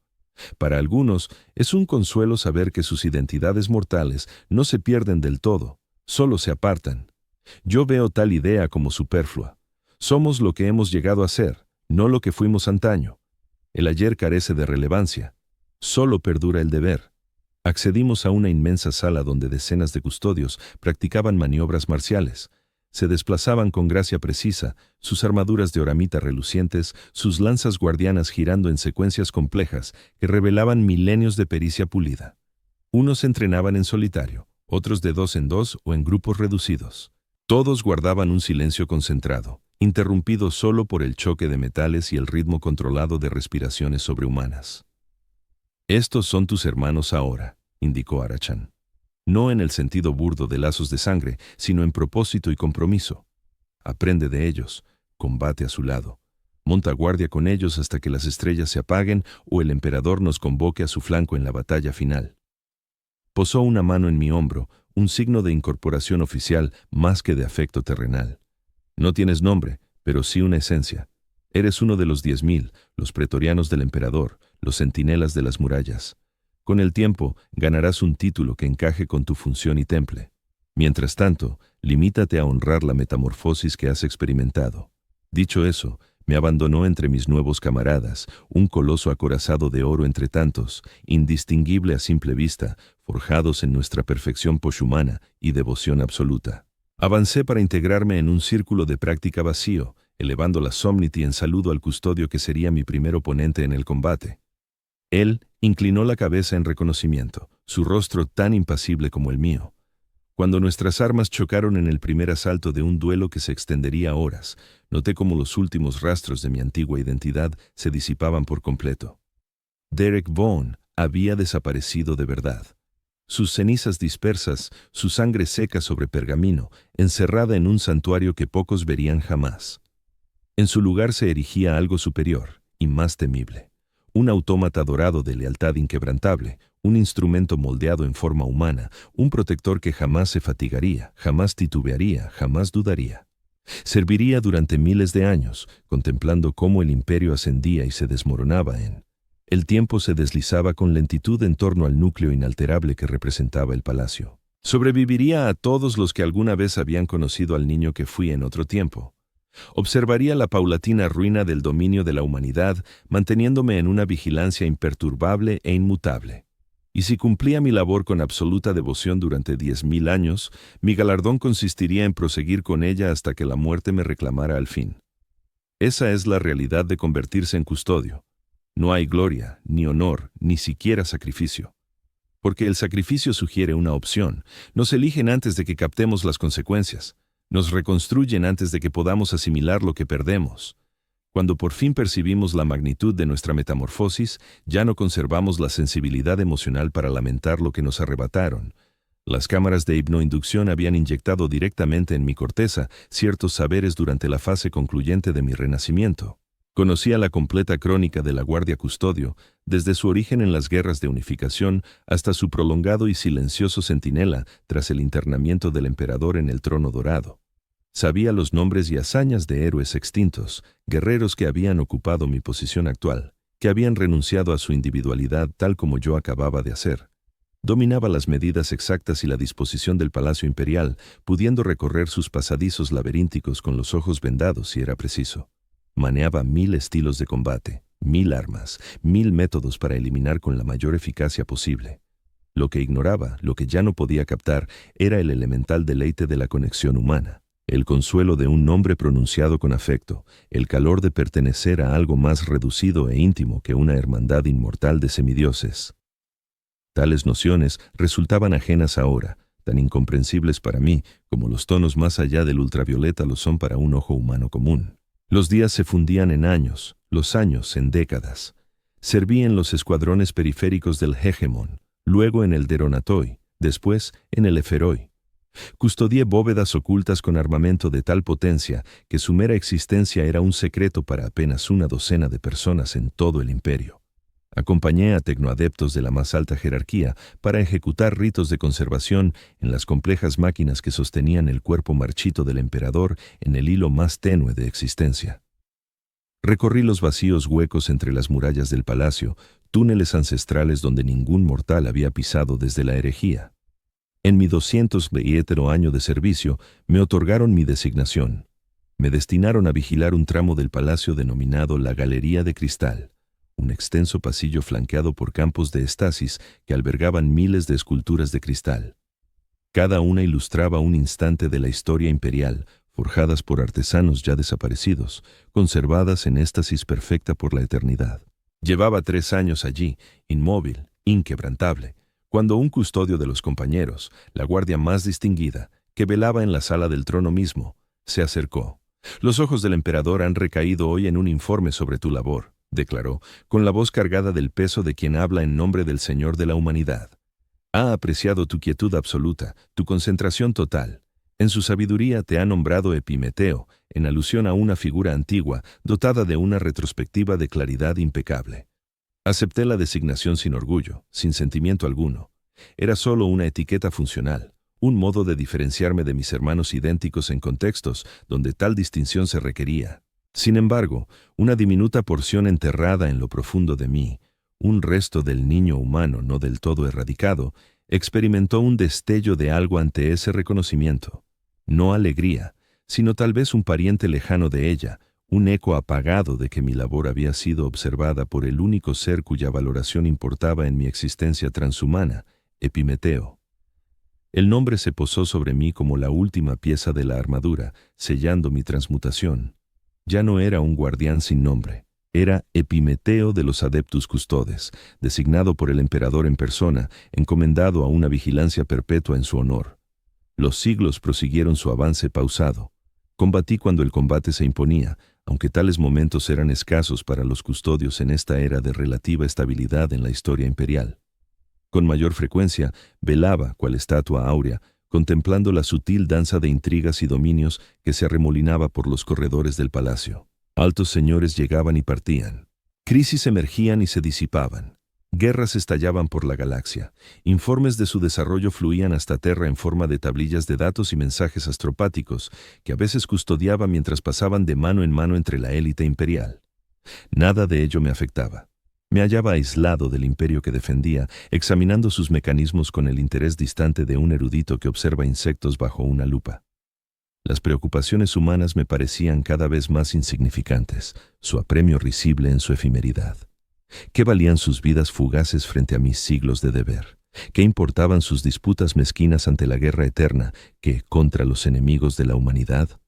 Para algunos, es un consuelo saber que sus identidades mortales no se pierden del todo, solo se apartan. Yo veo tal idea como superflua. Somos lo que hemos llegado a ser, no lo que fuimos antaño. El ayer carece de relevancia. Solo perdura el deber. Accedimos a una inmensa sala donde decenas de custodios practicaban maniobras marciales. Se desplazaban con gracia precisa, sus armaduras de oramita relucientes, sus lanzas guardianas girando en secuencias complejas que revelaban milenios de pericia pulida. Unos entrenaban en solitario, otros de dos en dos o en grupos reducidos. Todos guardaban un silencio concentrado, interrumpido solo por el choque de metales y el ritmo controlado de respiraciones sobrehumanas. «Estos son tus hermanos ahora», indicó Arachán. No en el sentido burdo de lazos de sangre, sino en propósito y compromiso. Aprende de ellos, combate a su lado. Monta guardia con ellos hasta que las estrellas se apaguen o el emperador nos convoque a su flanco en la batalla final. Posó una mano en mi hombro, un signo de incorporación oficial más que de afecto terrenal. «No tienes nombre, pero sí una esencia. Eres uno de los 10.000, los pretorianos del emperador, los centinelas de las murallas. Con el tiempo, ganarás un título que encaje con tu función y temple. Mientras tanto, limítate a honrar la metamorfosis que has experimentado». Dicho eso, me abandonó entre mis nuevos camaradas, un coloso acorazado de oro entre tantos, indistinguible a simple vista, forjados en nuestra perfección poshumana y devoción absoluta. Avancé para integrarme en un círculo de práctica vacío, elevando la Somnity en saludo al custodio que sería mi primer oponente en el combate. Él inclinó la cabeza en reconocimiento, su rostro tan impasible como el mío. Cuando nuestras armas chocaron en el primer asalto de un duelo que se extendería horas, noté cómo los últimos rastros de mi antigua identidad se disipaban por completo. Derek Vaughan había desaparecido de verdad. Sus cenizas dispersas, su sangre seca sobre pergamino, encerrada en un santuario que pocos verían jamás. En su lugar se erigía algo superior y más temible. Un autómata dorado de lealtad inquebrantable, un instrumento moldeado en forma humana, un protector que jamás se fatigaría, jamás titubearía, jamás dudaría. Serviría durante miles de años, contemplando cómo el imperio ascendía y se desmoronaba El tiempo se deslizaba con lentitud en torno al núcleo inalterable que representaba el palacio. Sobreviviría a todos los que alguna vez habían conocido al niño que fui en otro tiempo. Observaría la paulatina ruina del dominio de la humanidad, manteniéndome en una vigilancia imperturbable e inmutable. Y si cumplía mi labor con absoluta devoción durante 10.000 años, mi galardón consistiría en proseguir con ella hasta que la muerte me reclamara al fin. Esa es la realidad de convertirse en custodio. No hay gloria, ni honor, ni siquiera sacrificio. Porque el sacrificio sugiere una opción. Nos eligen antes de que captemos las consecuencias. Nos reconstruyen antes de que podamos asimilar lo que perdemos. Cuando por fin percibimos la magnitud de nuestra metamorfosis, ya no conservamos la sensibilidad emocional para lamentar lo que nos arrebataron. Las cámaras de hipnoinducción habían inyectado directamente en mi corteza ciertos saberes durante la fase concluyente de mi renacimiento. Conocía la completa crónica de la Guardia Custodio, desde su origen en las guerras de unificación hasta su prolongado y silencioso centinela tras el internamiento del emperador en el trono dorado. Sabía los nombres y hazañas de héroes extintos, guerreros que habían ocupado mi posición actual, que habían renunciado a su individualidad tal como yo acababa de hacer. Dominaba las medidas exactas y la disposición del palacio imperial, pudiendo recorrer sus pasadizos laberínticos con los ojos vendados si era preciso. Maneaba 1000 estilos de combate, 1000 armas, 1000 métodos para eliminar con la mayor eficacia posible. Lo que ignoraba, lo que ya no podía captar, era el elemental deleite de la conexión humana, el consuelo de un nombre pronunciado con afecto, el calor de pertenecer a algo más reducido e íntimo que una hermandad inmortal de semidioses. Tales nociones resultaban ajenas ahora, tan incomprensibles para mí como los tonos más allá del ultravioleta lo son para un ojo humano común. Los días se fundían en años, los años en décadas. Serví en los escuadrones periféricos del Hegemon, luego en el Deronatoi, después en el Eferoi. Custodié bóvedas ocultas con armamento de tal potencia que su mera existencia era un secreto para apenas una docena de personas en todo el imperio. Acompañé a tecnoadeptos de la más alta jerarquía para ejecutar ritos de conservación en las complejas máquinas que sostenían el cuerpo marchito del emperador en el hilo más tenue de existencia. Recorrí los vacíos huecos entre las murallas del palacio, túneles ancestrales donde ningún mortal había pisado desde la herejía. En mi 220º año de servicio me otorgaron mi designación. Me destinaron a vigilar un tramo del palacio denominado la Galería de Cristal, un extenso pasillo flanqueado por campos de estasis que albergaban miles de esculturas de cristal. Cada una ilustraba un instante de la historia imperial, forjadas por artesanos ya desaparecidos, conservadas en éxtasis perfecta por la eternidad. Llevaba 3 años allí, inmóvil, inquebrantable, cuando un custodio de los compañeros, la guardia más distinguida, que velaba en la sala del trono mismo, se acercó. «Los ojos del emperador han recaído hoy en un informe sobre tu labor», declaró, con la voz cargada del peso de quien habla en nombre del Señor de la humanidad. «Ha apreciado tu quietud absoluta, tu concentración total. En su sabiduría te ha nombrado Epimeteo, en alusión a una figura antigua, dotada de una retrospectiva de claridad impecable. Acepté la designación sin orgullo, sin sentimiento alguno. Era solo una etiqueta funcional, un modo de diferenciarme de mis hermanos idénticos en contextos donde tal distinción se requería. Sin embargo, una diminuta porción enterrada en lo profundo de mí, un resto del niño humano no del todo erradicado, experimentó un destello de algo ante ese reconocimiento. No alegría, sino tal vez un pariente lejano de ella, un eco apagado de que mi labor había sido observada por el único ser cuya valoración importaba en mi existencia transhumana, Epimeteo. El nombre se posó sobre mí como la última pieza de la armadura, sellando mi transmutación. Ya no era un guardián sin nombre, era Epimeteo de los Adeptus Custodes, designado por el emperador en persona, encomendado a una vigilancia perpetua en su honor. Los siglos prosiguieron su avance pausado. Combatí cuando el combate se imponía, aunque tales momentos eran escasos para los custodios en esta era de relativa estabilidad en la historia imperial. Con mayor frecuencia, velaba, cual estatua áurea, contemplando la sutil danza de intrigas y dominios que se arremolinaba por los corredores del palacio. Altos señores llegaban y partían. Crisis emergían y se disipaban. Guerras estallaban por la galaxia. Informes de su desarrollo fluían hasta Terra en forma de tablillas de datos y mensajes astropáticos que a veces custodiaba mientras pasaban de mano en mano entre la élite imperial. Nada de ello me afectaba. Me hallaba aislado del imperio que defendía, examinando sus mecanismos con el interés distante de un erudito que observa insectos bajo una lupa. Las preocupaciones humanas me parecían cada vez más insignificantes, su apremio risible en su efemeridad. ¿Qué valían sus vidas fugaces frente a mis siglos de deber? ¿Qué importaban sus disputas mezquinas ante la guerra eterna que contra los enemigos de la humanidad?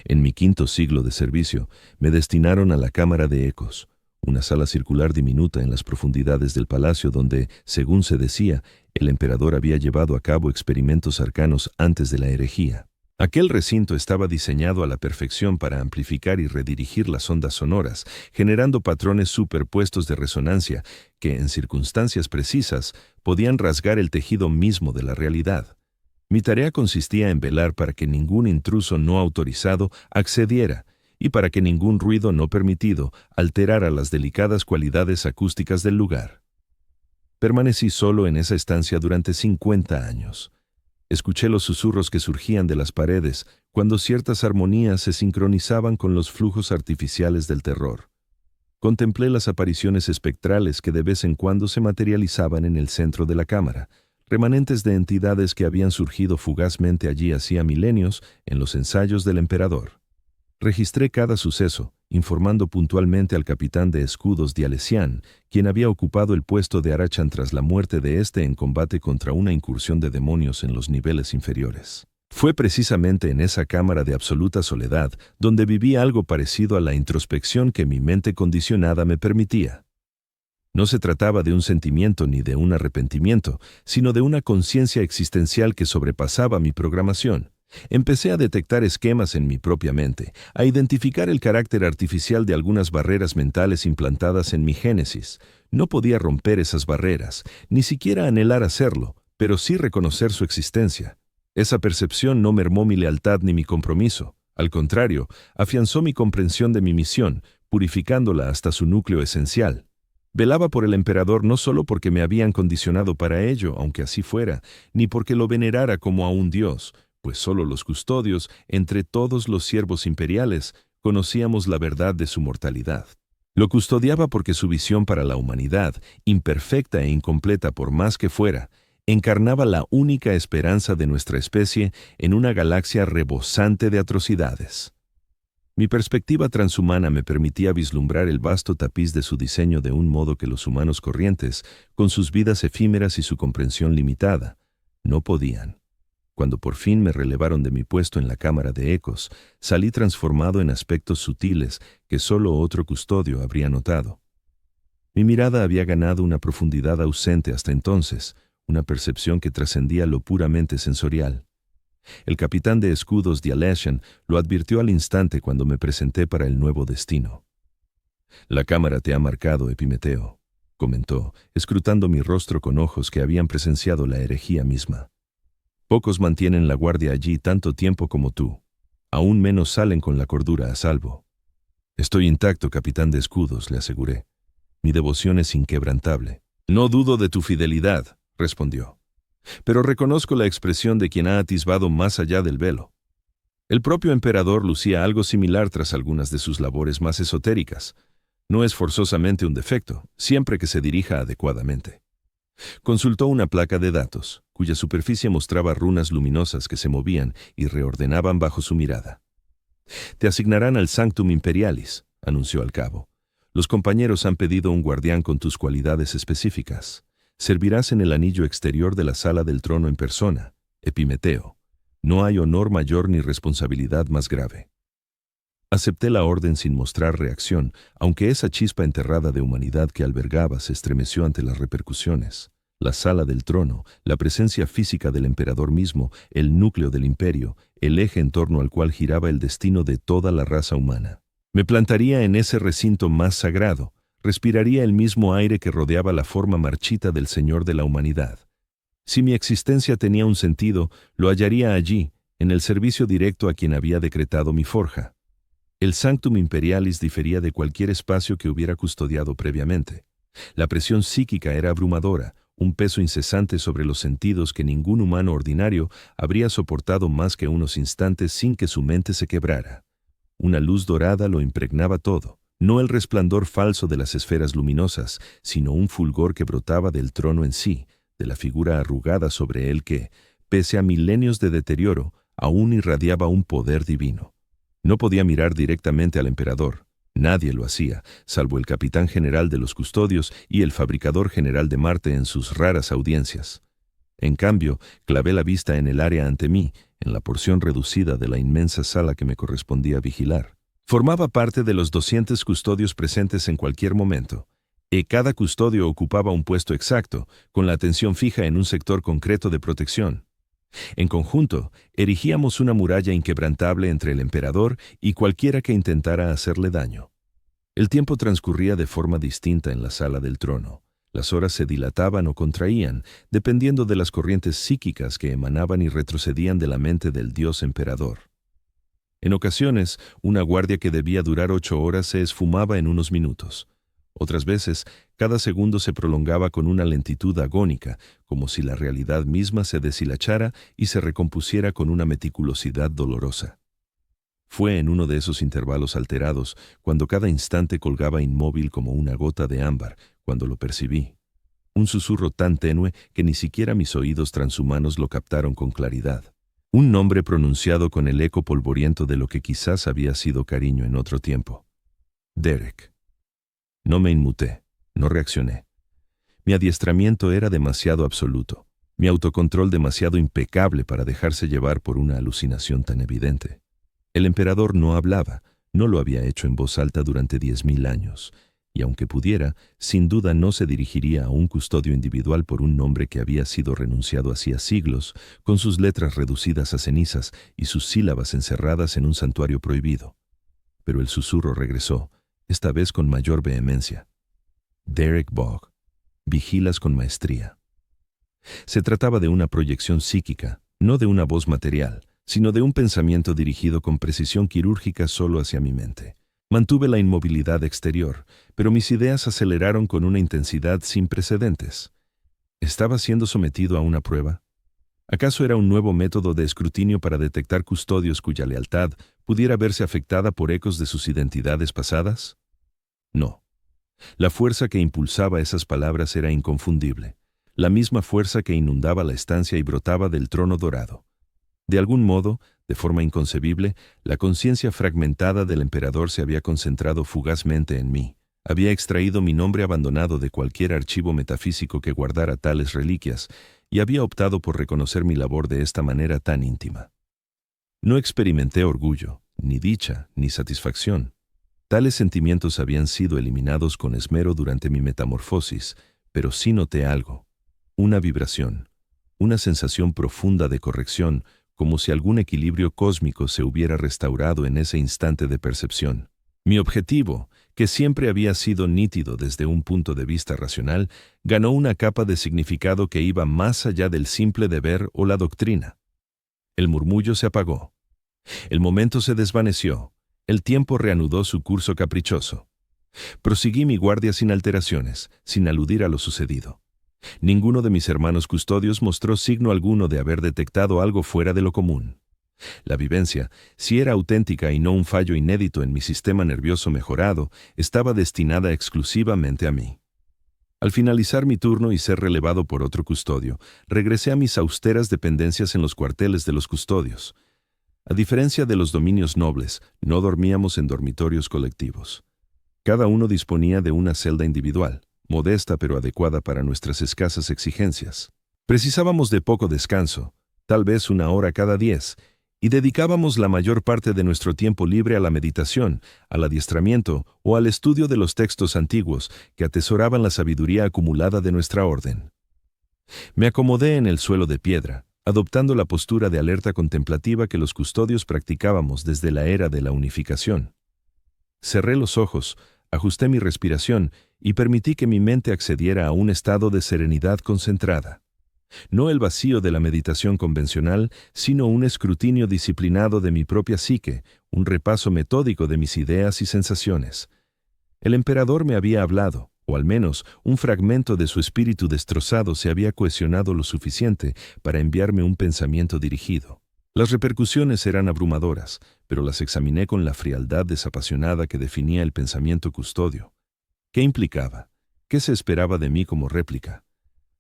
En mi 5º siglo de servicio, me destinaron a la Cámara de Ecos, una sala circular diminuta en las profundidades del palacio donde, según se decía, el emperador había llevado a cabo experimentos arcanos antes de la herejía. Aquel recinto estaba diseñado a la perfección para amplificar y redirigir las ondas sonoras, generando patrones superpuestos de resonancia que, en circunstancias precisas, podían rasgar el tejido mismo de la realidad. Mi tarea consistía en velar para que ningún intruso no autorizado accediera, y para que ningún ruido no permitido alterara las delicadas cualidades acústicas del lugar. Permanecí solo en esa estancia durante 50 años. Escuché los susurros que surgían de las paredes cuando ciertas armonías se sincronizaban con los flujos artificiales del terror. Contemplé las apariciones espectrales que de vez en cuando se materializaban en el centro de la cámara, remanentes de entidades que habían surgido fugazmente allí hacía milenios en los ensayos del emperador. Registré cada suceso, informando puntualmente al capitán de escudos Dialesian, quien había ocupado el puesto de Arachan tras la muerte de este en combate contra una incursión de demonios en los niveles inferiores. Fue precisamente en esa cámara de absoluta soledad donde viví algo parecido a la introspección que mi mente condicionada me permitía. No se trataba de un sentimiento ni de un arrepentimiento, sino de una conciencia existencial que sobrepasaba mi programación. Empecé a detectar esquemas en mi propia mente, a identificar el carácter artificial de algunas barreras mentales implantadas en mi génesis. No podía romper esas barreras, ni siquiera anhelar hacerlo, pero sí reconocer su existencia. Esa percepción no mermó mi lealtad ni mi compromiso. Al contrario, afianzó mi comprensión de mi misión, purificándola hasta su núcleo esencial. Velaba por el emperador no solo porque me habían condicionado para ello, aunque así fuera, ni porque lo venerara como a un dios, pues solo los custodios, entre todos los siervos imperiales, conocíamos la verdad de su mortalidad. Lo custodiaba porque su visión para la humanidad, imperfecta e incompleta por más que fuera, encarnaba la única esperanza de nuestra especie en una galaxia rebosante de atrocidades. Mi perspectiva transhumana me permitía vislumbrar el vasto tapiz de su diseño de un modo que los humanos corrientes, con sus vidas efímeras y su comprensión limitada, no podían. Cuando por fin me relevaron de mi puesto en la cámara de ecos, salí transformado en aspectos sutiles que solo otro custodio habría notado. Mi mirada había ganado una profundidad ausente hasta entonces, una percepción que trascendía lo puramente sensorial. El capitán de escudos Dialesian lo advirtió al instante cuando me presenté para el nuevo destino. «La cámara te ha marcado, Epimeteo», comentó, escrutando mi rostro con ojos que habían presenciado la herejía misma. «Pocos mantienen la guardia allí tanto tiempo como tú. Aún menos salen con la cordura a salvo». «Estoy intacto, capitán de escudos», le aseguré. «Mi devoción es inquebrantable». «No dudo de tu fidelidad», respondió. «Pero reconozco la expresión de quien ha atisbado más allá del velo». El propio emperador lucía algo similar tras algunas de sus labores más esotéricas. No es forzosamente un defecto, siempre que se dirija adecuadamente. Consultó una placa de datos, cuya superficie mostraba runas luminosas que se movían y reordenaban bajo su mirada. «Te asignarán al Sanctum Imperialis», anunció al cabo. «Los compañeros han pedido un guardián con tus cualidades específicas. Servirás en el anillo exterior de la sala del trono en persona, Epimeteo. No hay honor mayor ni responsabilidad más grave». Acepté la orden sin mostrar reacción, aunque esa chispa enterrada de humanidad que albergaba se estremeció ante las repercusiones. La sala del trono, la presencia física del emperador mismo, el núcleo del imperio, el eje en torno al cual giraba el destino de toda la raza humana. Me plantaría en ese recinto más sagrado, respiraría el mismo aire que rodeaba la forma marchita del Señor de la humanidad. Si mi existencia tenía un sentido, lo hallaría allí, en el servicio directo a quien había decretado mi forja. El Sanctum Imperialis difería de cualquier espacio que hubiera custodiado previamente. La presión psíquica era abrumadora, un peso incesante sobre los sentidos que ningún humano ordinario habría soportado más que unos instantes sin que su mente se quebrara. Una luz dorada lo impregnaba todo, no el resplandor falso de las esferas luminosas, sino un fulgor que brotaba del trono en sí, de la figura arrugada sobre él que, pese a milenios de deterioro, aún irradiaba un poder divino. No podía mirar directamente al emperador. Nadie lo hacía, salvo el capitán general de los custodios y el fabricador general de Marte en sus raras audiencias. En cambio, clavé la vista en el área ante mí, en la porción reducida de la inmensa sala que me correspondía vigilar. Formaba parte de los 200 custodios presentes en cualquier momento, y cada custodio ocupaba un puesto exacto, con la atención fija en un sector concreto de protección. En conjunto, erigíamos una muralla inquebrantable entre el emperador y cualquiera que intentara hacerle daño. El tiempo transcurría de forma distinta en la sala del trono. Las horas se dilataban o contraían, dependiendo de las corrientes psíquicas que emanaban y retrocedían de la mente del dios emperador. En ocasiones, una guardia que debía durar 8 horas se esfumaba en unos minutos. Otras veces, cada segundo se prolongaba con una lentitud agónica, como si la realidad misma se deshilachara y se recompusiera con una meticulosidad dolorosa. Fue en uno de esos intervalos alterados, cuando cada instante colgaba inmóvil como una gota de ámbar, cuando lo percibí. Un susurro tan tenue que ni siquiera mis oídos transhumanos lo captaron con claridad. Un nombre pronunciado con el eco polvoriento de lo que quizás había sido cariño en otro tiempo. Derek. No me inmuté, no reaccioné. Mi adiestramiento era demasiado absoluto, mi autocontrol demasiado impecable para dejarse llevar por una alucinación tan evidente. El emperador no hablaba, no lo había hecho en voz alta durante 10.000 años, y aunque pudiera, sin duda no se dirigiría a un custodio individual por un nombre que había sido renunciado hacía siglos, con sus letras reducidas a cenizas y sus sílabas encerradas en un santuario prohibido. Pero el susurro regresó, esta vez con mayor vehemencia. Derek Bogg, vigilas con maestría. Se trataba de una proyección psíquica, no de una voz material, sino de un pensamiento dirigido con precisión quirúrgica solo hacia mi mente. Mantuve la inmovilidad exterior, pero mis ideas aceleraron con una intensidad sin precedentes. ¿Estaba siendo sometido a una prueba? ¿Acaso era un nuevo método de escrutinio para detectar custodios cuya lealtad pudiera verse afectada por ecos de sus identidades pasadas? No. La fuerza que impulsaba esas palabras era inconfundible, la misma fuerza que inundaba la estancia y brotaba del trono dorado. De algún modo, de forma inconcebible, la conciencia fragmentada del emperador se había concentrado fugazmente en mí. Había extraído mi nombre abandonado de cualquier archivo metafísico que guardara tales reliquias y había optado por reconocer mi labor de esta manera tan íntima. No experimenté orgullo, ni dicha, ni satisfacción. Tales sentimientos habían sido eliminados con esmero durante mi metamorfosis, pero sí noté algo, una vibración, una sensación profunda de corrección, como si algún equilibrio cósmico se hubiera restaurado en ese instante de percepción. Mi objetivo, que siempre había sido nítido desde un punto de vista racional, ganó una capa de significado que iba más allá del simple deber o la doctrina. El murmullo se apagó. El momento se desvaneció. El tiempo reanudó su curso caprichoso. Proseguí mi guardia sin alteraciones, sin aludir a lo sucedido. Ninguno de mis hermanos custodios mostró signo alguno de haber detectado algo fuera de lo común. La vivencia, si era auténtica y no un fallo inédito en mi sistema nervioso mejorado, estaba destinada exclusivamente a mí. Al finalizar mi turno y ser relevado por otro custodio, regresé a mis austeras dependencias en los cuarteles de los custodios. A diferencia de los dominios nobles, no dormíamos en dormitorios colectivos. Cada uno disponía de una celda individual, modesta pero adecuada para nuestras escasas exigencias. Precisábamos de poco descanso, tal vez 1 hora cada 10, y dedicábamos la mayor parte de nuestro tiempo libre a la meditación, al adiestramiento o al estudio de los textos antiguos que atesoraban la sabiduría acumulada de nuestra orden. Me acomodé en el suelo de piedra, adoptando la postura de alerta contemplativa que los custodios practicábamos desde la era de la unificación. Cerré los ojos, ajusté mi respiración y permití que mi mente accediera a un estado de serenidad concentrada. No el vacío de la meditación convencional, sino un escrutinio disciplinado de mi propia psique, un repaso metódico de mis ideas y sensaciones. El emperador me había hablado, o al menos un fragmento de su espíritu destrozado se había cohesionado lo suficiente para enviarme un pensamiento dirigido. Las repercusiones eran abrumadoras, pero las examiné con la frialdad desapasionada que definía el pensamiento custodio. ¿Qué implicaba? ¿Qué se esperaba de mí como réplica?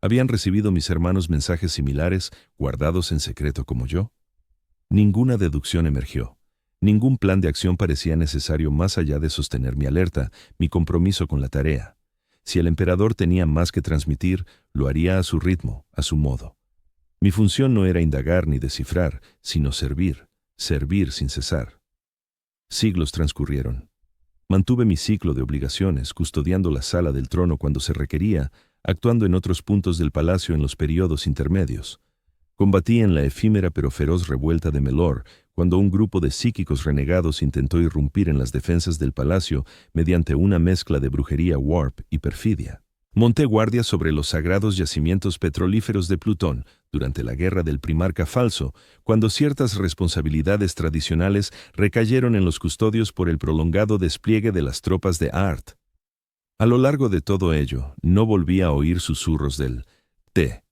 ¿Habían recibido mis hermanos mensajes similares, guardados en secreto como yo? Ninguna deducción emergió. Ningún plan de acción parecía necesario más allá de sostener mi alerta, mi compromiso con la tarea. Si el emperador tenía más que transmitir, lo haría a su ritmo, a su modo. Mi función no era indagar ni descifrar, sino servir sin cesar. Siglos transcurrieron. Mantuve mi ciclo de obligaciones, custodiando la sala del trono cuando se requería, actuando en otros puntos del palacio en los periodos intermedios. Combatí en la efímera pero feroz revuelta de Melor, cuando un grupo de psíquicos renegados intentó irrumpir en las defensas del palacio mediante una mezcla de brujería warp y perfidia. Monté guardia sobre los sagrados yacimientos petrolíferos de Plutón durante la guerra del primarca falso, cuando ciertas responsabilidades tradicionales recayeron en los custodios por el prolongado despliegue de las tropas de Art. A lo largo de todo ello, no volví a oír susurros del té.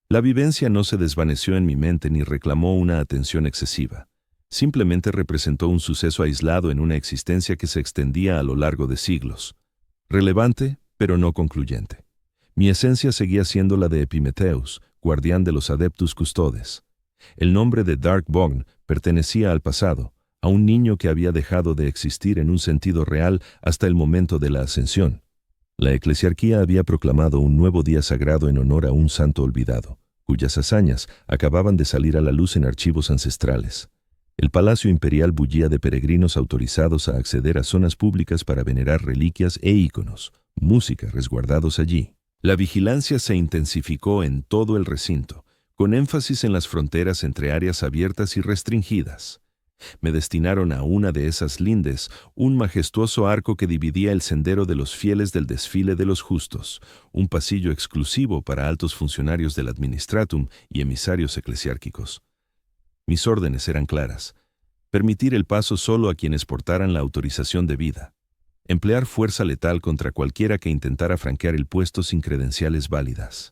La vivencia no se desvaneció en mi mente ni reclamó una atención excesiva. Simplemente representó un suceso aislado en una existencia que se extendía a lo largo de siglos. Relevante, pero no concluyente. Mi esencia seguía siendo la de Epimetheus, guardián de los Adeptus Custodes. El nombre de Dark Bogn pertenecía al pasado, a un niño que había dejado de existir en un sentido real hasta el momento de la ascensión. La eclesiarquía había proclamado un nuevo día sagrado en honor a un santo olvidado, cuyas hazañas acababan de salir a la luz en archivos ancestrales. El palacio imperial bullía de peregrinos autorizados a acceder a zonas públicas para venerar reliquias e íconos, música resguardados allí. La vigilancia se intensificó en todo el recinto, con énfasis en las fronteras entre áreas abiertas y restringidas. Me destinaron a una de esas lindes, un majestuoso arco que dividía el sendero de los fieles del desfile de los justos, un pasillo exclusivo para altos funcionarios del administratum y emisarios eclesiárquicos. Mis órdenes eran claras: permitir el paso solo a quienes portaran la autorización debida, emplear fuerza letal contra cualquiera que intentara franquear el puesto sin credenciales válidas.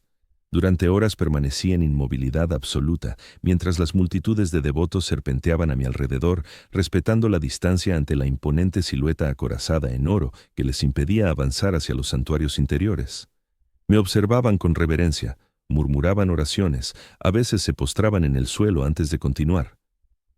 Durante horas permanecí en inmovilidad absoluta, mientras las multitudes de devotos serpenteaban a mi alrededor, respetando la distancia ante la imponente silueta acorazada en oro que les impedía avanzar hacia los santuarios interiores. Me observaban con reverencia, murmuraban oraciones, a veces se postraban en el suelo antes de continuar.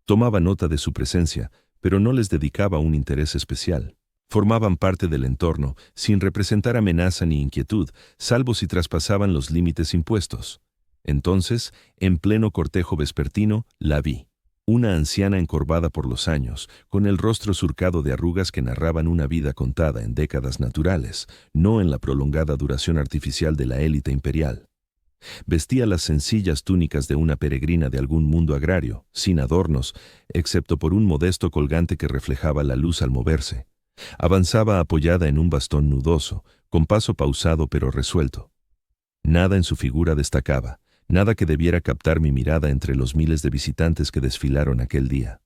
Tomaba nota de su presencia, pero no les dedicaba un interés especial. Formaban parte del entorno, sin representar amenaza ni inquietud, salvo si traspasaban los límites impuestos. Entonces, en pleno cortejo vespertino, la vi. Una anciana encorvada por los años, con el rostro surcado de arrugas que narraban una vida contada en décadas naturales, no en la prolongada duración artificial de la élite imperial. Vestía las sencillas túnicas de una peregrina de algún mundo agrario, sin adornos, excepto por un modesto colgante que reflejaba la luz al moverse. Avanzaba apoyada en un bastón nudoso, con paso pausado pero resuelto. Nada en su figura destacaba, nada que debiera captar mi mirada entre los miles de visitantes que desfilaron aquel día.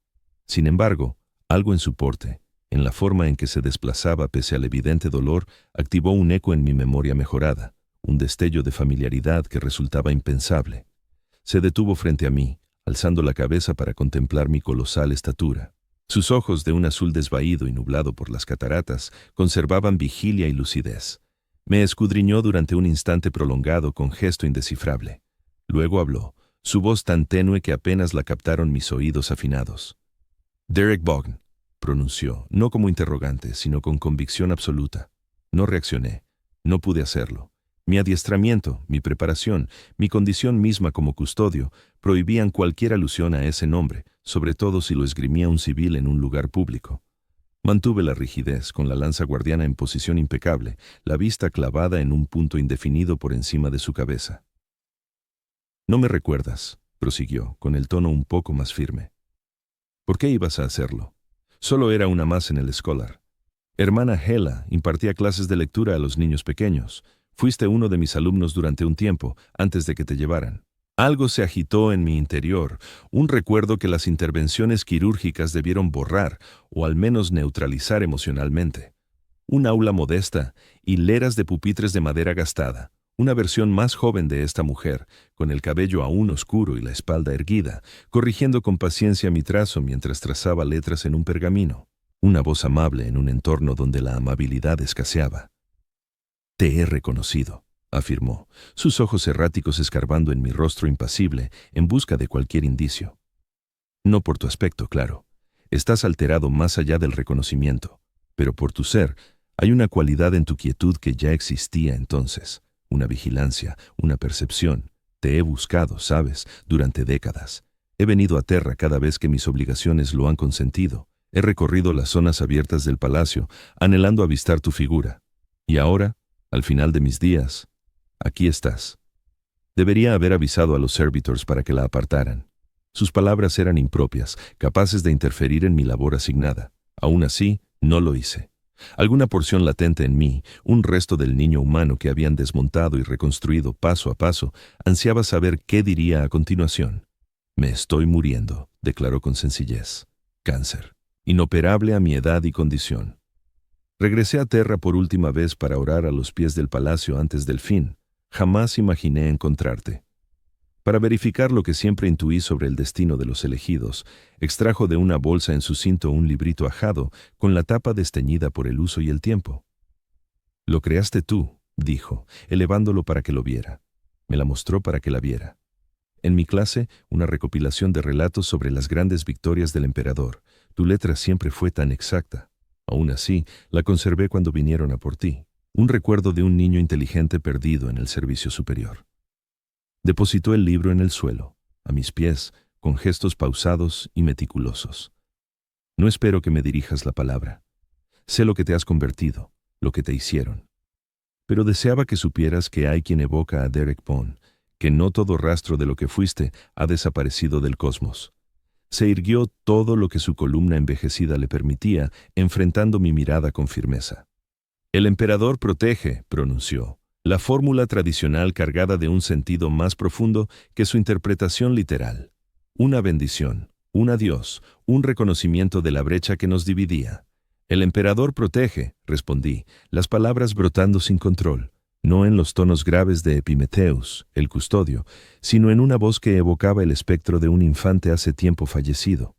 Sin embargo, algo en su porte, en la forma en que se desplazaba pese al evidente dolor, activó un eco en mi memoria mejorada, un destello de familiaridad que resultaba impensable. Se detuvo frente a mí, alzando la cabeza para contemplar mi colosal estatura. Sus ojos, de un azul desvaído y nublado por las cataratas, conservaban vigilia y lucidez. Me escudriñó durante un instante prolongado con gesto indescifrable. Luego habló, su voz tan tenue que apenas la captaron mis oídos afinados. «Derek Bogn», pronunció, no como interrogante, sino con convicción absoluta. No reaccioné. No pude hacerlo. Mi adiestramiento, mi preparación, mi condición misma como custodio, prohibían cualquier alusión a ese nombre, sobre todo si lo esgrimía un civil en un lugar público. Mantuve la rigidez, con la lanza guardiana en posición impecable, la vista clavada en un punto indefinido por encima de su cabeza. «No me recuerdas», prosiguió, con el tono un poco más firme. «¿Por qué ibas a hacerlo? Solo era una más en el Scholar. Hermana Hela impartía clases de lectura a los niños pequeños. Fuiste uno de mis alumnos durante un tiempo, antes de que te llevaran». Algo se agitó en mi interior, un recuerdo que las intervenciones quirúrgicas debieron borrar, o al menos neutralizar emocionalmente. Un aula modesta, hileras de pupitres de madera gastada, una versión más joven de esta mujer, con el cabello aún oscuro y la espalda erguida, corrigiendo con paciencia mi trazo mientras trazaba letras en un pergamino. Una voz amable en un entorno donde la amabilidad escaseaba. «Te he reconocido», afirmó, sus ojos erráticos escarbando en mi rostro impasible en busca de cualquier indicio. «No por tu aspecto, claro. Estás alterado más allá del reconocimiento, pero por tu ser hay una cualidad en tu quietud que ya existía entonces, una vigilancia, una percepción. Te he buscado, sabes, durante décadas. He venido a Terra cada vez que mis obligaciones lo han consentido. He recorrido las zonas abiertas del palacio, anhelando avistar tu figura. Y ahora, al final de mis días, aquí estás». Debería haber avisado a los servitors para que la apartaran. Sus palabras eran impropias, capaces de interferir en mi labor asignada. Aún así, no lo hice. Alguna porción latente en mí, un resto del niño humano que habían desmontado y reconstruido paso a paso, ansiaba saber qué diría a continuación. «Me estoy muriendo», declaró con sencillez. «Cáncer. Inoperable a mi edad y condición. Regresé a Terra por última vez para orar a los pies del palacio antes del fin. Jamás imaginé encontrarte. Para verificar lo que siempre intuí sobre el destino de los elegidos, extrajo de una bolsa en su cinto un librito ajado, con la tapa desteñida por el uso y el tiempo. «Lo creaste tú», dijo, elevándolo para que lo viera. Me la mostró para que la viera. En mi clase, una recopilación de relatos sobre las grandes victorias del emperador. Tu letra siempre fue tan exacta. Aún así, la conservé cuando vinieron a por ti. Un recuerdo de un niño inteligente perdido en el servicio superior. Depositó el libro en el suelo, a mis pies, con gestos pausados y meticulosos. No espero que me dirijas la palabra. Sé lo que te has convertido, lo que te hicieron. Pero deseaba que supieras que hay quien evoca a Derek Bond, que no todo rastro de lo que fuiste ha desaparecido del cosmos. Se irguió todo lo que su columna envejecida le permitía, enfrentando mi mirada con firmeza. «El emperador protege», pronunció, la fórmula tradicional cargada de un sentido más profundo que su interpretación literal. Una bendición, un adiós, un reconocimiento de la brecha que nos dividía. «El emperador protege», respondí, las palabras brotando sin control, no en los tonos graves de Epimetheus, el custodio, sino en una voz que evocaba el espectro de un infante hace tiempo fallecido.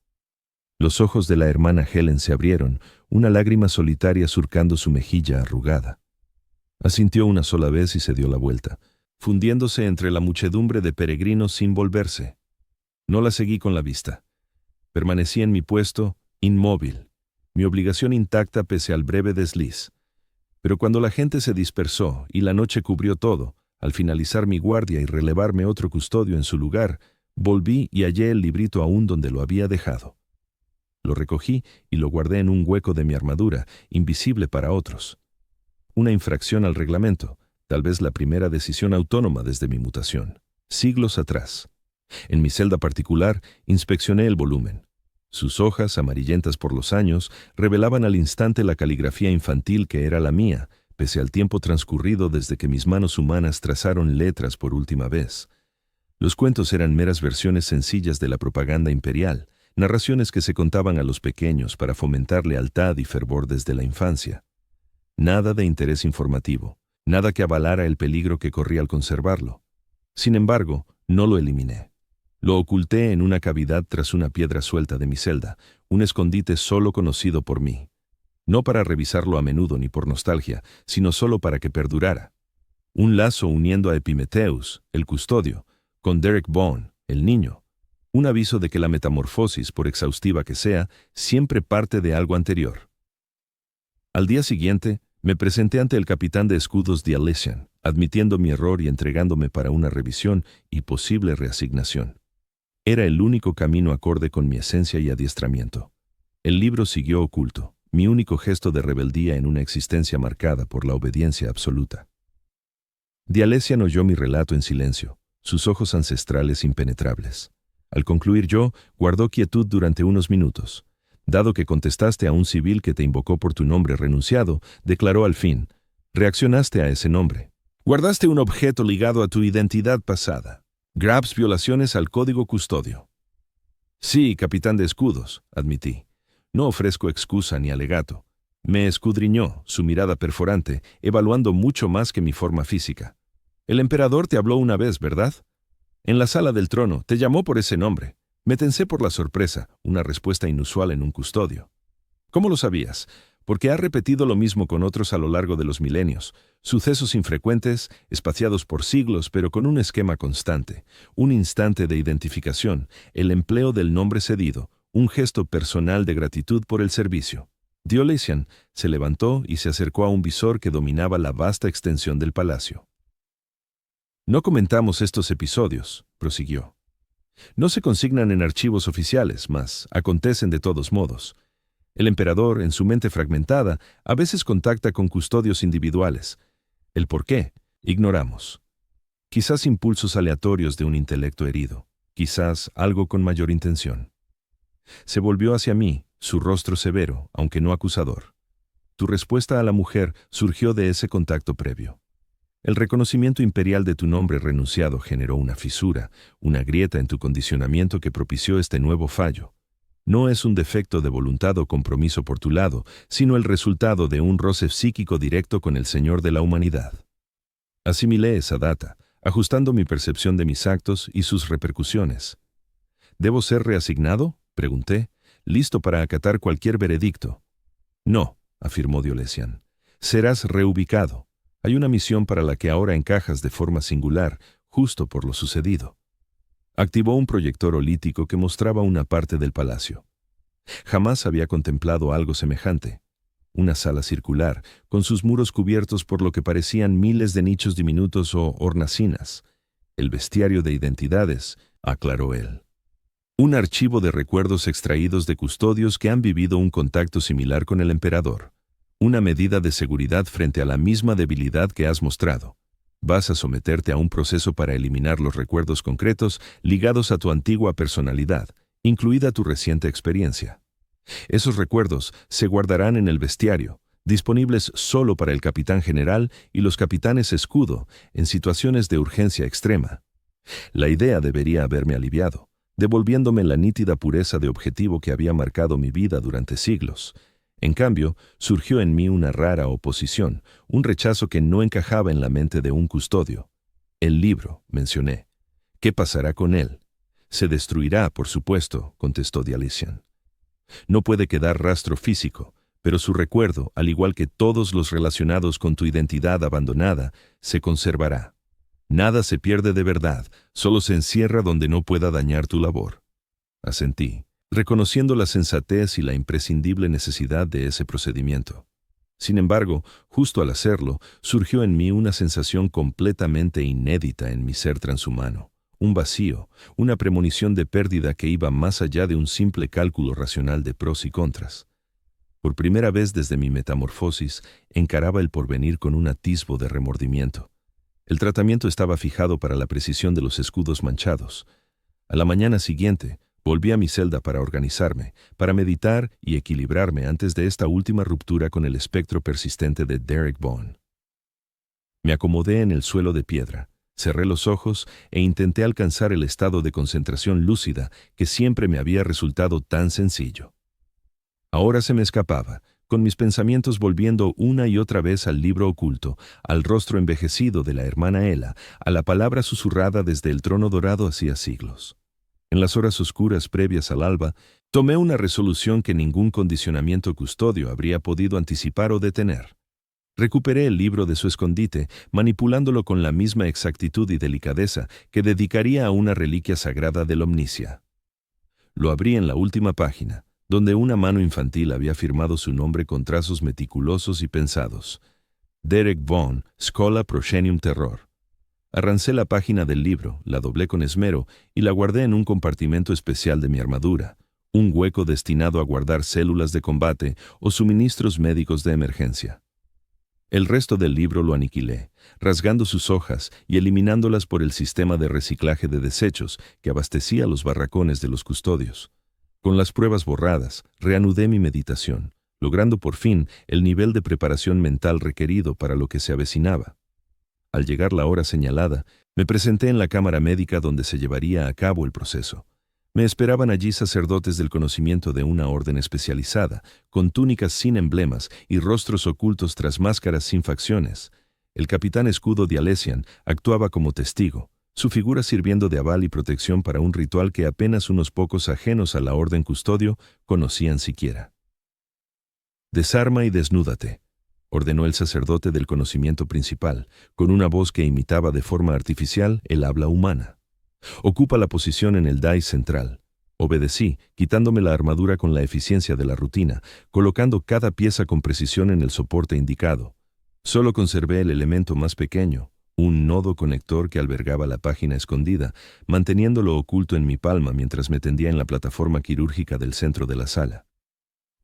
Los ojos de la hermana Helen se abrieron, una lágrima solitaria surcando su mejilla arrugada. Asintió una sola vez y se dio la vuelta, fundiéndose entre la muchedumbre de peregrinos sin volverse. No la seguí con la vista. Permanecí en mi puesto, inmóvil, mi obligación intacta pese al breve desliz. Pero cuando la gente se dispersó y la noche cubrió todo, al finalizar mi guardia y relevarme otro custodio en su lugar, volví y hallé el librito aún donde lo había dejado. Lo recogí y lo guardé en un hueco de mi armadura, invisible para otros. Una infracción al reglamento, tal vez la primera decisión autónoma desde mi mutación, siglos atrás. En mi celda particular, inspeccioné el volumen. Sus hojas, amarillentas por los años, revelaban al instante la caligrafía infantil que era la mía, pese al tiempo transcurrido desde que mis manos humanas trazaron letras por última vez. Los cuentos eran meras versiones sencillas de la propaganda imperial, narraciones que se contaban a los pequeños para fomentar lealtad y fervor desde la infancia. Nada de interés informativo, nada que avalara el peligro que corría al conservarlo. Sin embargo, no lo eliminé. Lo oculté en una cavidad tras una piedra suelta de mi celda, un escondite solo conocido por mí. No para revisarlo a menudo ni por nostalgia, sino solo para que perdurara. Un lazo uniendo a Epimetheus, el custodio, con Derek Bond, el niño. Un aviso de que la metamorfosis, por exhaustiva que sea, siempre parte de algo anterior. Al día siguiente, me presenté ante el capitán de escudos Dialesian, admitiendo mi error y entregándome para una revisión y posible reasignación. Era el único camino acorde con mi esencia y adiestramiento. El libro siguió oculto, mi único gesto de rebeldía en una existencia marcada por la obediencia absoluta. Dialesian oyó mi relato en silencio, sus ojos ancestrales impenetrables. Al concluir yo, guardó quietud durante unos minutos. Dado que contestaste a un civil que te invocó por tu nombre renunciado, declaró al fin, reaccionaste a ese nombre. Guardaste un objeto ligado a tu identidad pasada. Graves violaciones al código custodio. Sí, capitán de escudos, admití. No ofrezco excusa ni alegato. Me escudriñó, su mirada perforante, evaluando mucho más que mi forma física. El emperador te habló una vez, ¿verdad? En la sala del trono, te llamó por ese nombre. Me tensé por la sorpresa, una respuesta inusual en un custodio. ¿Cómo lo sabías? Porque ha repetido lo mismo con otros a lo largo de los milenios. Sucesos infrecuentes, espaciados por siglos, pero con un esquema constante. Un instante de identificación, el empleo del nombre cedido, un gesto personal de gratitud por el servicio. Dialesian se levantó y se acercó a un visor que dominaba la vasta extensión del palacio. No comentamos estos episodios, prosiguió. No se consignan en archivos oficiales, mas acontecen de todos modos. El emperador, en su mente fragmentada, a veces contacta con custodios individuales. El por qué, ignoramos. Quizás impulsos aleatorios de un intelecto herido, quizás algo con mayor intención. Se volvió hacia mí, su rostro severo, aunque no acusador. Tu respuesta a la mujer surgió de ese contacto previo. El reconocimiento imperial de tu nombre renunciado generó una fisura, una grieta en tu condicionamiento que propició este nuevo fallo. No es un defecto de voluntad o compromiso por tu lado, sino el resultado de un roce psíquico directo con el Señor de la humanidad. Asimilé esa data, ajustando mi percepción de mis actos y sus repercusiones. ¿Debo ser reasignado?, pregunté, listo para acatar cualquier veredicto. No, afirmó Diolesian. Serás reubicado. Hay una misión para la que ahora encajas de forma singular, justo por lo sucedido. Activó un proyector holítico que mostraba una parte del palacio. Jamás había contemplado algo semejante. Una sala circular, con sus muros cubiertos por lo que parecían miles de nichos diminutos o hornacinas. El bestiario de identidades, aclaró él. Un archivo de recuerdos extraídos de custodios que han vivido un contacto similar con el emperador. Una medida de seguridad frente a la misma debilidad que has mostrado. Vas a someterte a un proceso para eliminar los recuerdos concretos ligados a tu antigua personalidad, incluida tu reciente experiencia. Esos recuerdos se guardarán en el bestiario, disponibles solo para el capitán general y los capitanes escudo en situaciones de urgencia extrema. La idea debería haberme aliviado, devolviéndome la nítida pureza de objetivo que había marcado mi vida durante siglos. En cambio, surgió en mí una rara oposición, un rechazo que no encajaba en la mente de un custodio. El libro, mencioné. ¿Qué pasará con él? Se destruirá, por supuesto, contestó Diolesian. No puede quedar rastro físico, pero su recuerdo, al igual que todos los relacionados con tu identidad abandonada, se conservará. Nada se pierde de verdad, solo se encierra donde no pueda dañar tu labor. Asentí, reconociendo la sensatez y la imprescindible necesidad de ese procedimiento. Sin embargo, justo al hacerlo, surgió en mí una sensación completamente inédita en mi ser transhumano, un vacío, una premonición de pérdida que iba más allá de un simple cálculo racional de pros y contras. Por primera vez desde mi metamorfosis, encaraba el porvenir con un atisbo de remordimiento. El tratamiento estaba fijado para la precisión de los escudos manchados. A la mañana siguiente, volví a mi celda para organizarme, para meditar y equilibrarme antes de esta última ruptura con el espectro persistente de Derek Vaughan. Me acomodé en el suelo de piedra, cerré los ojos e intenté alcanzar el estado de concentración lúcida que siempre me había resultado tan sencillo. Ahora se me escapaba, con mis pensamientos volviendo una y otra vez al libro oculto, al rostro envejecido de la hermana Ella, a la palabra susurrada desde el trono dorado hacía siglos. En las horas oscuras previas al alba, tomé una resolución que ningún condicionamiento custodio habría podido anticipar o detener. Recuperé el libro de su escondite, manipulándolo con la misma exactitud y delicadeza que dedicaría a una reliquia sagrada del Omnicia. Lo abrí en la última página, donde una mano infantil había firmado su nombre con trazos meticulosos y pensados. Derek Vaughan, Schola Procenium Terror. Arrancé la página del libro, la doblé con esmero y la guardé en un compartimento especial de mi armadura, un hueco destinado a guardar células de combate o suministros médicos de emergencia. El resto del libro lo aniquilé, rasgando sus hojas y eliminándolas por el sistema de reciclaje de desechos que abastecía los barracones de los custodios. Con las pruebas borradas, reanudé mi meditación, logrando por fin el nivel de preparación mental requerido para lo que se avecinaba. Al llegar la hora señalada, me presenté en la cámara médica donde se llevaría a cabo el proceso. Me esperaban allí sacerdotes del conocimiento de una orden especializada, con túnicas sin emblemas y rostros ocultos tras máscaras sin facciones. El capitán escudo Diolesian actuaba como testigo, su figura sirviendo de aval y protección para un ritual que apenas unos pocos ajenos a la orden custodio conocían siquiera. «Desarma y desnúdate», ordenó el sacerdote del conocimiento principal, con una voz que imitaba de forma artificial el habla humana. «Ocupa la posición en el dais central». Obedecí, quitándome la armadura con la eficiencia de la rutina, colocando cada pieza con precisión en el soporte indicado. Solo conservé el elemento más pequeño, un nodo conector que albergaba la página escondida, manteniéndolo oculto en mi palma mientras me tendía en la plataforma quirúrgica del centro de la sala.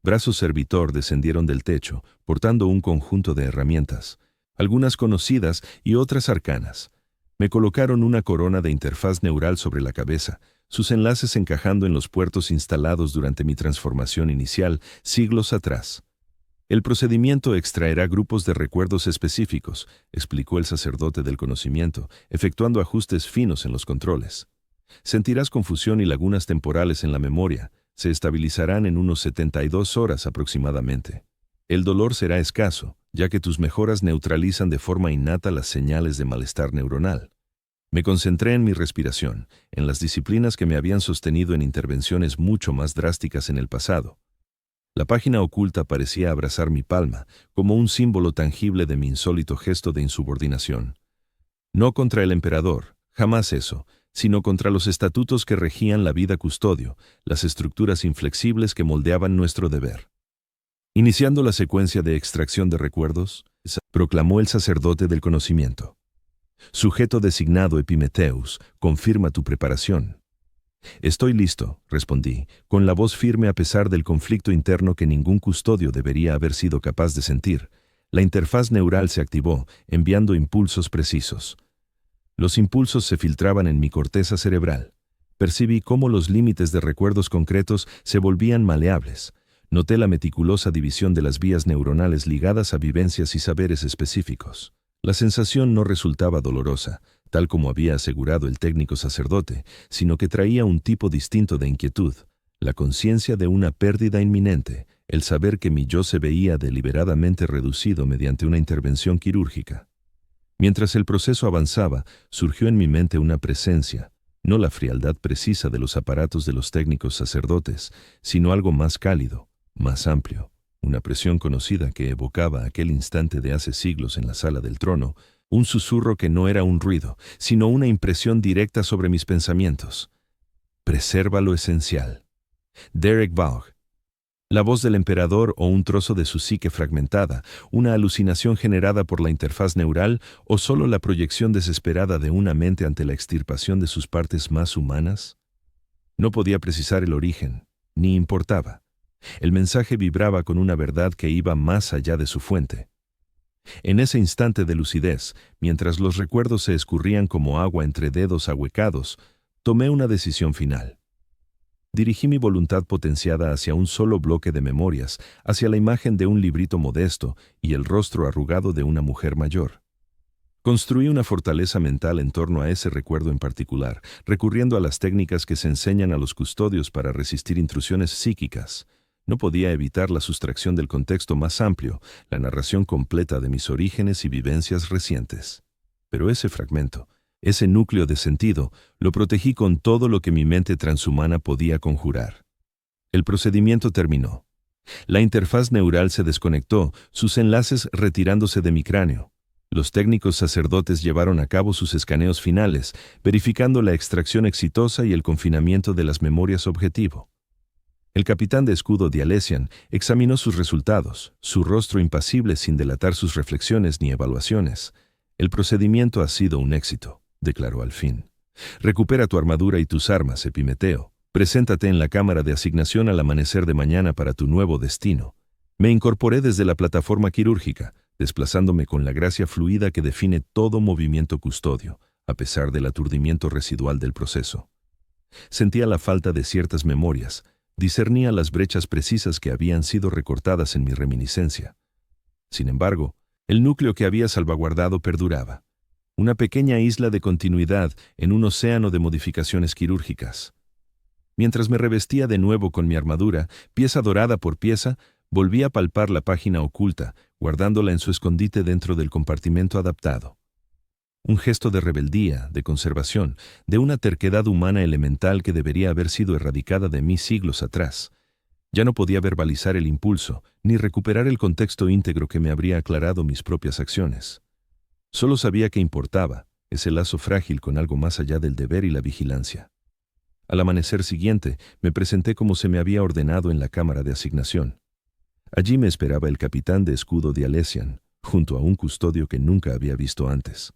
Brazos servitor descendieron del techo, portando un conjunto de herramientas, algunas conocidas y otras arcanas. Me colocaron una corona de interfaz neural sobre la cabeza, sus enlaces encajando en los puertos instalados durante mi transformación inicial siglos atrás. «El procedimiento extraerá grupos de recuerdos específicos», explicó el sacerdote del conocimiento, efectuando ajustes finos en los controles. «Sentirás confusión y lagunas temporales en la memoria. Se estabilizarán en unos 72 horas aproximadamente. El dolor será escaso, ya que tus mejoras neutralizan de forma innata las señales de malestar neuronal. Me concentré en mi respiración, en las disciplinas que me habían sostenido en intervenciones mucho más drásticas en el pasado. La página oculta parecía abrazar mi palma, como un símbolo tangible de mi insólito gesto de insubordinación. No contra el emperador, jamás eso, sino contra los estatutos que regían la vida custodio, las estructuras inflexibles que moldeaban nuestro deber. Iniciando la secuencia de extracción de recuerdos, proclamó el sacerdote del conocimiento. Sujeto designado Epimetheus, confirma tu preparación. Estoy listo, respondí, con la voz firme a pesar del conflicto interno que ningún custodio debería haber sido capaz de sentir. La interfaz neural se activó, enviando impulsos precisos. Los impulsos se filtraban en mi corteza cerebral. Percibí cómo los límites de recuerdos concretos se volvían maleables. Noté la meticulosa división de las vías neuronales ligadas a vivencias y saberes específicos. La sensación no resultaba dolorosa, tal como había asegurado el técnico sacerdote, sino que traía un tipo distinto de inquietud, la conciencia de una pérdida inminente, el saber que mi yo se veía deliberadamente reducido mediante una intervención quirúrgica. Mientras el proceso avanzaba, surgió en mi mente una presencia, no la frialdad precisa de los aparatos de los técnicos sacerdotes, sino algo más cálido, más amplio. Una presión conocida que evocaba aquel instante de hace siglos en la sala del trono, un susurro que no era un ruido, sino una impresión directa sobre mis pensamientos. Preserva lo esencial. Derek Vaugh. La voz del emperador o un trozo de su psique fragmentada, una alucinación generada por la interfaz neural o solo la proyección desesperada de una mente ante la extirpación de sus partes más humanas. No podía precisar el origen, ni importaba. El mensaje vibraba con una verdad que iba más allá de su fuente. En ese instante de lucidez, mientras los recuerdos se escurrían como agua entre dedos ahuecados, tomé una decisión final. Dirigí mi voluntad potenciada hacia un solo bloque de memorias, hacia la imagen de un librito modesto y el rostro arrugado de una mujer mayor. Construí una fortaleza mental en torno a ese recuerdo en particular, recurriendo a las técnicas que se enseñan a los custodios para resistir intrusiones psíquicas. No podía evitar la sustracción del contexto más amplio, la narración completa de mis orígenes y vivencias recientes. Pero ese fragmento, ese núcleo de sentido, lo protegí con todo lo que mi mente transhumana podía conjurar. El procedimiento terminó. La interfaz neural se desconectó, sus enlaces retirándose de mi cráneo. Los técnicos sacerdotes llevaron a cabo sus escaneos finales, verificando la extracción exitosa y el confinamiento de las memorias objetivo. El capitán de escudo Dialesian examinó sus resultados, su rostro impasible sin delatar sus reflexiones ni evaluaciones. El procedimiento ha sido un éxito, declaró al fin. Recupera tu armadura y tus armas, Epimeteo. Preséntate en la cámara de asignación al amanecer de mañana para tu nuevo destino. Me incorporé desde la plataforma quirúrgica, desplazándome con la gracia fluida que define todo movimiento custodio, a pesar del aturdimiento residual del proceso. Sentía la falta de ciertas memorias, discernía las brechas precisas que habían sido recortadas en mi reminiscencia. Sin embargo, el núcleo que había salvaguardado perduraba. Una pequeña isla de continuidad en un océano de modificaciones quirúrgicas. Mientras me revestía de nuevo con mi armadura, pieza dorada por pieza, volví a palpar la página oculta, guardándola en su escondite dentro del compartimento adaptado. Un gesto de rebeldía, de conservación, de una terquedad humana elemental que debería haber sido erradicada de mí siglos atrás. Ya no podía verbalizar el impulso, ni recuperar el contexto íntegro que me habría aclarado mis propias acciones. Solo sabía que importaba, ese lazo frágil con algo más allá del deber y la vigilancia. Al amanecer siguiente, me presenté como se me había ordenado en la cámara de asignación. Allí me esperaba el capitán de escudo Dialesian, junto a un custodio que nunca había visto antes.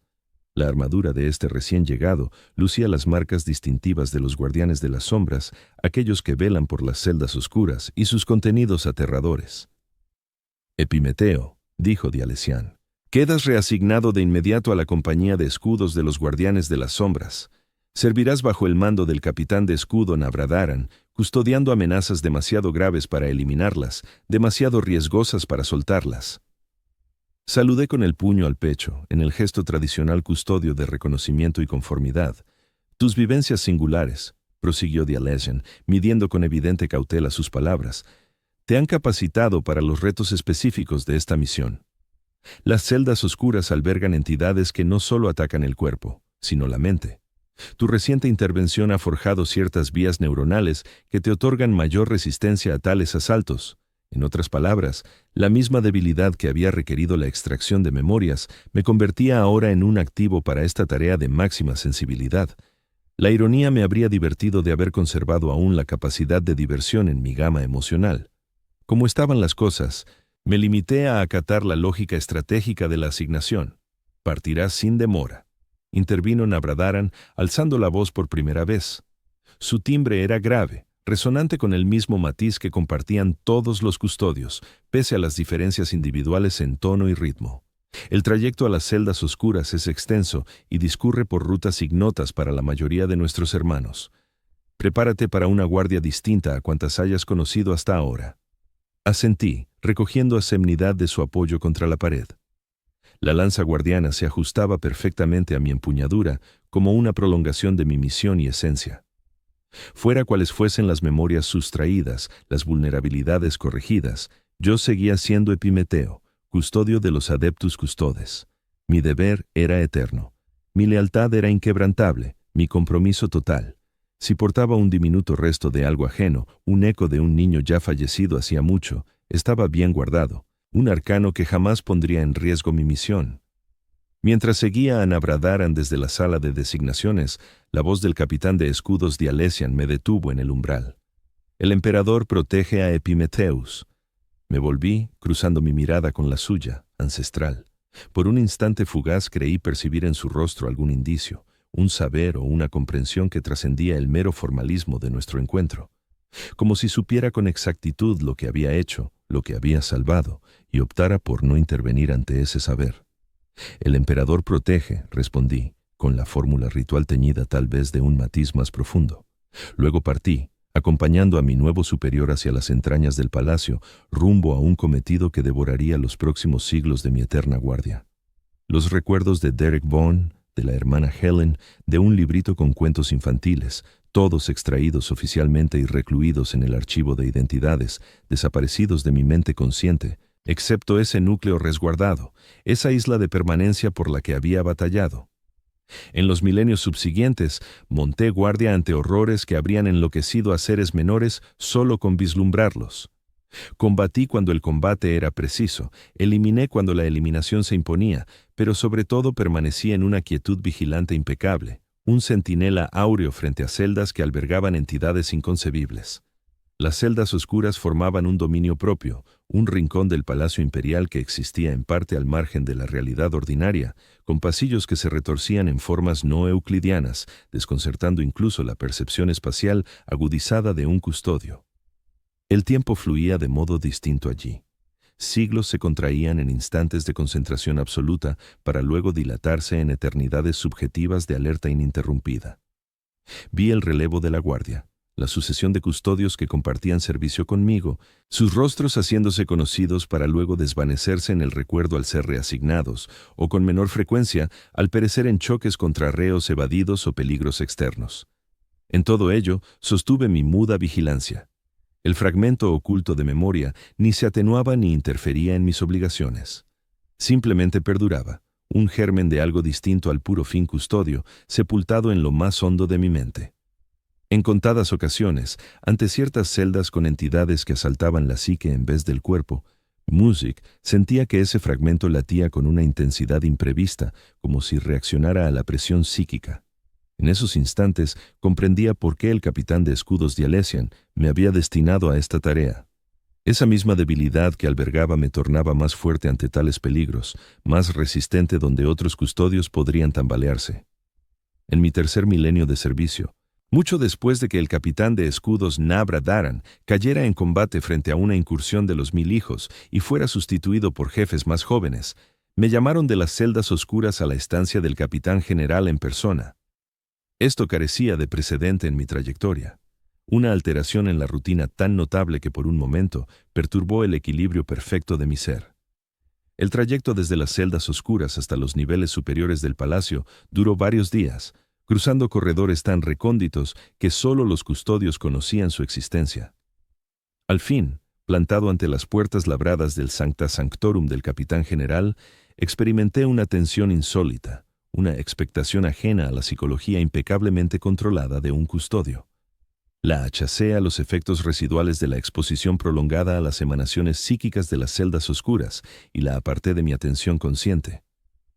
La armadura de este recién llegado lucía las marcas distintivas de los guardianes de las sombras, aquellos que velan por las celdas oscuras y sus contenidos aterradores. Epimeteo, dijo Dialesian, quedas reasignado de inmediato a la compañía de escudos de los guardianes de las sombras. Servirás bajo el mando del capitán de escudo Nabradaran, custodiando amenazas demasiado graves para eliminarlas, demasiado riesgosas para soltarlas. Saludé con el puño al pecho, en el gesto tradicional custodio de reconocimiento y conformidad. Tus vivencias singulares, prosiguió Dialesian, midiendo con evidente cautela sus palabras, te han capacitado para los retos específicos de esta misión. Las celdas oscuras albergan entidades que no solo atacan el cuerpo, sino la mente. Tu reciente intervención ha forjado ciertas vías neuronales que te otorgan mayor resistencia a tales asaltos. En otras palabras, la misma debilidad que había requerido la extracción de memorias me convertía ahora en un activo para esta tarea de máxima sensibilidad. La ironía me habría divertido de haber conservado aún la capacidad de diversión en mi gama emocional. Como estaban las cosas, me limité a acatar la lógica estratégica de la asignación. Partirás sin demora. Intervino Nabradaran, alzando la voz por primera vez. Su timbre era grave, resonante con el mismo matiz que compartían todos los custodios, pese a las diferencias individuales en tono y ritmo. El trayecto a las celdas oscuras es extenso y discurre por rutas ignotas para la mayoría de nuestros hermanos. Prepárate para una guardia distinta a cuantas hayas conocido hasta ahora. Asentí, recogiendo a solemnidad de su apoyo contra la pared. La lanza guardiana se ajustaba perfectamente a mi empuñadura como una prolongación de mi misión y esencia. Fuera cuales fuesen las memorias sustraídas, las vulnerabilidades corregidas, yo seguía siendo Epimeteo, custodio de los Adeptus Custodes. Mi deber era eterno. Mi lealtad era inquebrantable, mi compromiso total. Si portaba un diminuto resto de algo ajeno, un eco de un niño ya fallecido hacía mucho, estaba bien guardado, un arcano que jamás pondría en riesgo mi misión. Mientras seguía a Nabradaran desde la sala de designaciones, la voz del capitán de escudos de Alessian me detuvo en el umbral. El emperador protege a Epimetheus. Me volví, cruzando mi mirada con la suya, ancestral. Por un instante fugaz creí percibir en su rostro algún indicio, un saber o una comprensión que trascendía el mero formalismo de nuestro encuentro. Como si supiera con exactitud lo que había hecho, lo que había salvado, y optara por no intervenir ante ese saber. El emperador protege, respondí, con la fórmula ritual teñida tal vez de un matiz más profundo. Luego partí, acompañando a mi nuevo superior hacia las entrañas del palacio, rumbo a un cometido que devoraría los próximos siglos de mi eterna guardia. Los recuerdos de Derek Vaughan, de la hermana Helen, de un librito con cuentos infantiles, todos extraídos oficialmente y recluidos en el archivo de identidades, desaparecidos de mi mente consciente, excepto ese núcleo resguardado, esa isla de permanencia por la que había batallado. En los milenios subsiguientes, monté guardia ante horrores que habrían enloquecido a seres menores solo con vislumbrarlos. Combatí cuando el combate era preciso, eliminé cuando la eliminación se imponía, pero sobre todo permanecí en una quietud vigilante impecable, un centinela áureo frente a celdas que albergaban entidades inconcebibles. Las celdas oscuras formaban un dominio propio, un rincón del Palacio Imperial que existía en parte al margen de la realidad ordinaria, con pasillos que se retorcían en formas no euclidianas, desconcertando incluso la percepción espacial agudizada de un custodio. El tiempo fluía de modo distinto allí. Siglos se contraían en instantes de concentración absoluta para luego dilatarse en eternidades subjetivas de alerta ininterrumpida. Vi el relevo de la guardia, la sucesión de custodios que compartían servicio conmigo, sus rostros haciéndose conocidos para luego desvanecerse en el recuerdo al ser reasignados, o con menor frecuencia al perecer en choques contra reos evadidos o peligros externos. En todo ello, sostuve mi muda vigilancia. El fragmento oculto de memoria ni se atenuaba ni interfería en mis obligaciones. Simplemente perduraba, un germen de algo distinto al puro fin custodio, sepultado en lo más hondo de mi mente. En contadas ocasiones, ante ciertas celdas con entidades que asaltaban la psique en vez del cuerpo, Music sentía que ese fragmento latía con una intensidad imprevista, como si reaccionara a la presión psíquica. En esos instantes comprendía por qué el capitán de escudos de Alessian me había destinado a esta tarea. Esa misma debilidad que albergaba me tornaba más fuerte ante tales peligros, más resistente donde otros custodios podrían tambalearse. En mi tercer milenio de servicio, mucho después de que el capitán de escudos Nabradaran cayera en combate frente a una incursión de los 1000 hijos y fuera sustituido por jefes más jóvenes, me llamaron de las celdas oscuras a la estancia del capitán general en persona. Esto carecía de precedente en mi trayectoria. Una alteración en la rutina tan notable que por un momento perturbó el equilibrio perfecto de mi ser. El trayecto desde las celdas oscuras hasta los niveles superiores del palacio duró varios días, cruzando corredores tan recónditos que solo los custodios conocían su existencia. Al fin, plantado ante las puertas labradas del Sancta Sanctorum del capitán general, experimenté una tensión insólita, una expectación ajena a la psicología impecablemente controlada de un custodio. La achacé a los efectos residuales de la exposición prolongada a las emanaciones psíquicas de las celdas oscuras y la aparté de mi atención consciente.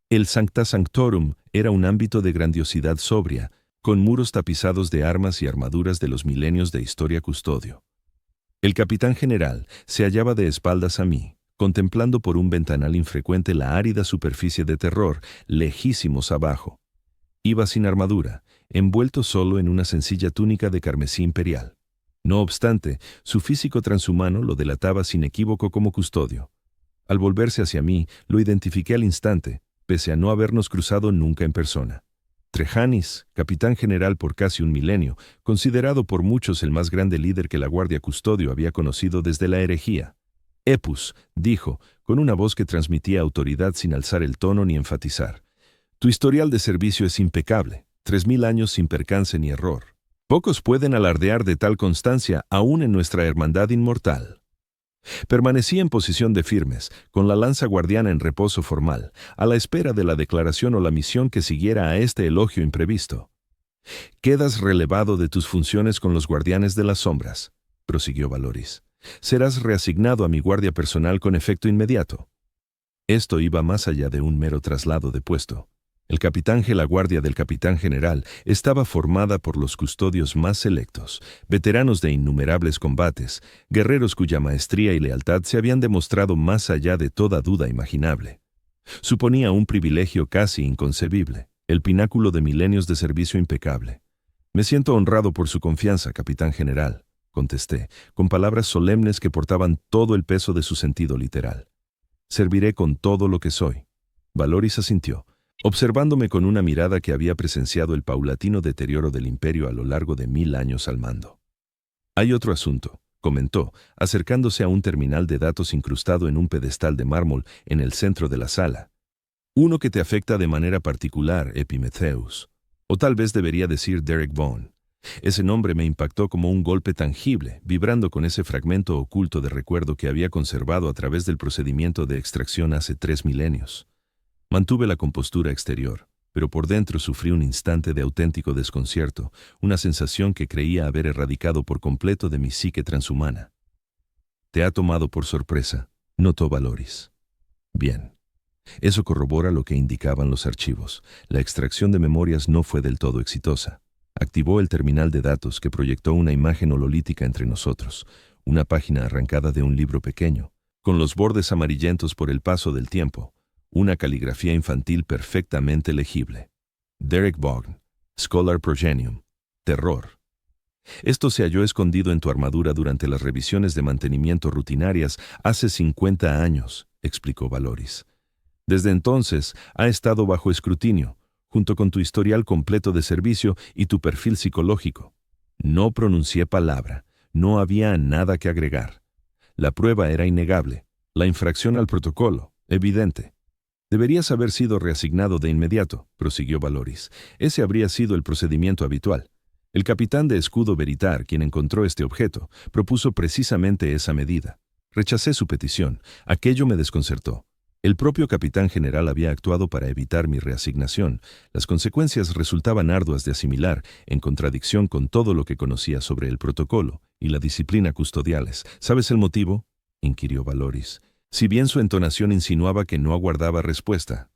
El Sancta Sanctorum era un ámbito de grandiosidad sobria, con muros tapizados de armas y armaduras de los milenios de historia custodio. El capitán general se hallaba de espaldas a mí, contemplando por un ventanal infrecuente la árida superficie de terror, lejísimos abajo. Iba sin armadura, envuelto solo en una sencilla túnica de carmesí imperial. No obstante, su físico transhumano lo delataba sin equívoco como custodio. Al volverse hacia mí, lo identifiqué al instante, pese a no habernos cruzado nunca en persona. Trejanis, capitán general por casi un milenio, considerado por muchos el más grande líder que la Guardia Custodio había conocido desde la herejía. Epus, dijo, con una voz que transmitía autoridad sin alzar el tono ni enfatizar. Tu historial de servicio es impecable, 3000 años sin percance ni error. Pocos pueden alardear de tal constancia aún en nuestra hermandad inmortal. Permanecí en posición de firmes, con la lanza guardiana en reposo formal, a la espera de la declaración o la misión que siguiera a este elogio imprevisto. Quedas relevado de tus funciones con los guardianes de las sombras, prosiguió Valoris. Serás reasignado a mi guardia personal con efecto inmediato. Esto iba más allá de un mero traslado de puesto. El capitán la guardia del capitán general estaba formada por los custodios más selectos, veteranos de innumerables combates, guerreros cuya maestría y lealtad se habían demostrado más allá de toda duda imaginable. Suponía un privilegio casi inconcebible, el pináculo de milenios de servicio impecable. Me siento honrado por su confianza, capitán general, contesté, con palabras solemnes que portaban todo el peso de su sentido literal. Serviré con todo lo que soy. Valoris asintió, observándome con una mirada que había presenciado el paulatino deterioro del imperio a lo largo de 1000 años al mando. Hay otro asunto, comentó, acercándose a un terminal de datos incrustado en un pedestal de mármol en el centro de la sala. Uno que te afecta de manera particular, Epimetheus. O tal vez debería decir Derek Bone. Ese nombre me impactó como un golpe tangible, vibrando con ese fragmento oculto de recuerdo que había conservado a través del procedimiento de extracción hace 3 milenios. Mantuve la compostura exterior, pero por dentro sufrí un instante de auténtico desconcierto, una sensación que creía haber erradicado por completo de mi psique transhumana. Te ha tomado por sorpresa, notó Valoris. Bien. Eso corrobora lo que indicaban los archivos. La extracción de memorias no fue del todo exitosa. Activó el terminal de datos que proyectó una imagen hololítica entre nosotros, una página arrancada de un libro pequeño, con los bordes amarillentos por el paso del tiempo. Una caligrafía infantil perfectamente legible. Derek Bogn, Scholar Progenium, Terror. Esto se halló escondido en tu armadura durante las revisiones de mantenimiento rutinarias hace 50 años, explicó Valoris. Desde entonces ha estado bajo escrutinio, junto con tu historial completo de servicio y tu perfil psicológico. No pronuncié palabra, no había nada que agregar. La prueba era innegable, la infracción al protocolo, evidente. Deberías haber sido reasignado de inmediato, prosiguió Valoris. Ese habría sido el procedimiento habitual. El capitán de Escudo Veritar, quien encontró este objeto, propuso precisamente esa medida. Rechacé su petición. Aquello me desconcertó. El propio capitán general había actuado para evitar mi reasignación. Las consecuencias resultaban arduas de asimilar, en contradicción con todo lo que conocía sobre el protocolo y la disciplina custodiales. ¿Sabes el motivo?, inquirió Valoris. Si bien su entonación insinuaba que no aguardaba respuesta.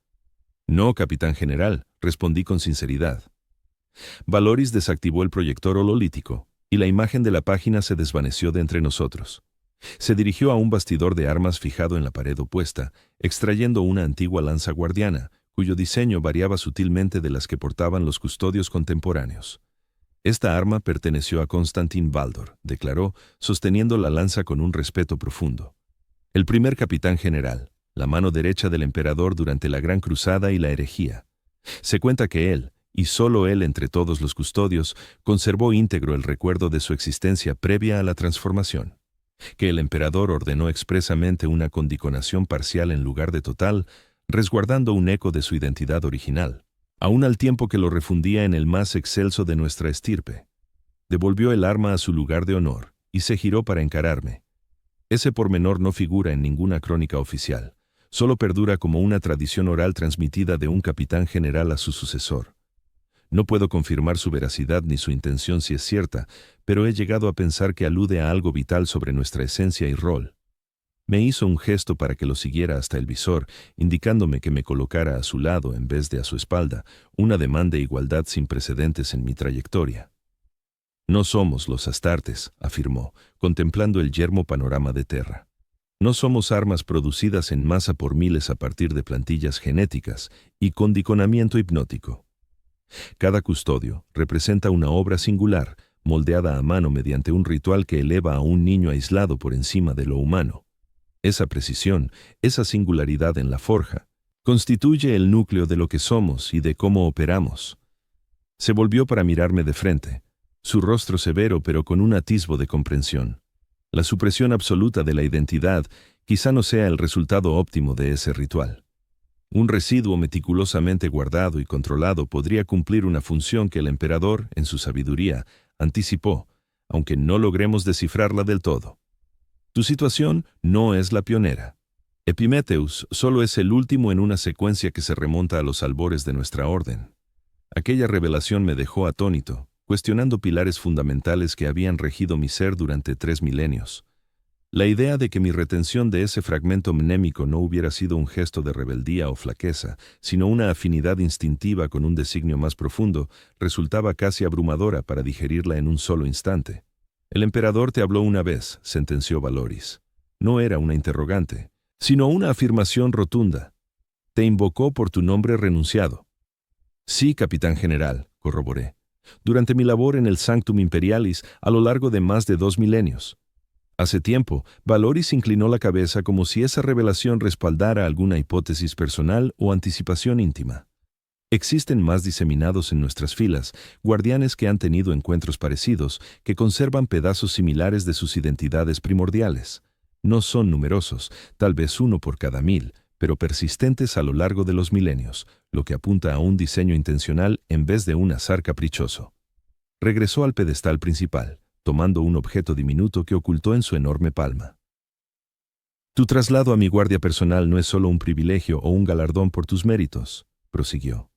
No, capitán general, respondí con sinceridad. Valoris desactivó el proyector hololítico, y la imagen de la página se desvaneció de entre nosotros. Se dirigió a un bastidor de armas fijado en la pared opuesta, extrayendo una antigua lanza guardiana, cuyo diseño variaba sutilmente de las que portaban los custodios contemporáneos. Esta arma perteneció a Constantin Baldor, declaró, sosteniendo la lanza con un respeto profundo. El primer capitán general, la mano derecha del emperador durante la Gran Cruzada y la herejía. Se cuenta que él, y solo él entre todos los custodios, conservó íntegro el recuerdo de su existencia previa a la transformación. Que el emperador ordenó expresamente una condiconación parcial en lugar de total, resguardando un eco de su identidad original, aun al tiempo que lo refundía en el más excelso de nuestra estirpe. Devolvió el arma a su lugar de honor, y se giró para encararme. Ese pormenor no figura en ninguna crónica oficial. solo perdura como una tradición oral transmitida de un capitán general a su sucesor. No puedo confirmar su veracidad ni su intención si es cierta, pero he llegado a pensar que alude a algo vital sobre nuestra esencia y rol. Me hizo un gesto para que lo siguiera hasta el visor, indicándome que me colocara a su lado en vez de a su espalda, un ademán de igualdad sin precedentes en mi trayectoria. No somos los Astartes, afirmó, contemplando el yermo panorama de Terra. No somos armas producidas en masa por miles a partir de plantillas genéticas y condicionamiento hipnótico. Cada custodio representa una obra singular, moldeada a mano mediante un ritual que eleva a un niño aislado por encima de lo humano. Esa precisión, esa singularidad en la forja, constituye el núcleo de lo que somos y de cómo operamos. Se volvió para mirarme de frente, su rostro severo pero con un atisbo de comprensión. La supresión absoluta de la identidad quizá no sea el resultado óptimo de ese ritual. Un residuo meticulosamente guardado y controlado podría cumplir una función que el emperador, en su sabiduría, anticipó, aunque no logremos descifrarla del todo. Tu situación no es la pionera. Epimetheus solo es el último en una secuencia que se remonta a los albores de nuestra orden. Aquella revelación me dejó atónito, cuestionando pilares fundamentales que habían regido mi ser durante 3 milenios. La idea de que mi retención de ese fragmento mnémico no hubiera sido un gesto de rebeldía o flaqueza, sino una afinidad instintiva con un designio más profundo, resultaba casi abrumadora para digerirla en un solo instante. El emperador te habló una vez, sentenció Valoris. No era una interrogante, sino una afirmación rotunda. Te invocó por tu nombre renunciado. Sí, capitán general, corroboré. Durante mi labor en el Sanctum Imperialis a lo largo de más de 2 milenios. Hace tiempo, Valoris inclinó la cabeza como si esa revelación respaldara alguna hipótesis personal o anticipación íntima. Existen más diseminados en nuestras filas, guardianes que han tenido encuentros parecidos, que conservan pedazos similares de sus identidades primordiales. No son numerosos, tal vez 1 por cada 1000, pero persistentes a lo largo de los milenios, lo que apunta a un diseño intencional en vez de un azar caprichoso. Regresó al pedestal principal, tomando un objeto diminuto que ocultó en su enorme palma. Tu traslado a mi guardia personal no es solo un privilegio o un galardón por tus méritos, prosiguió.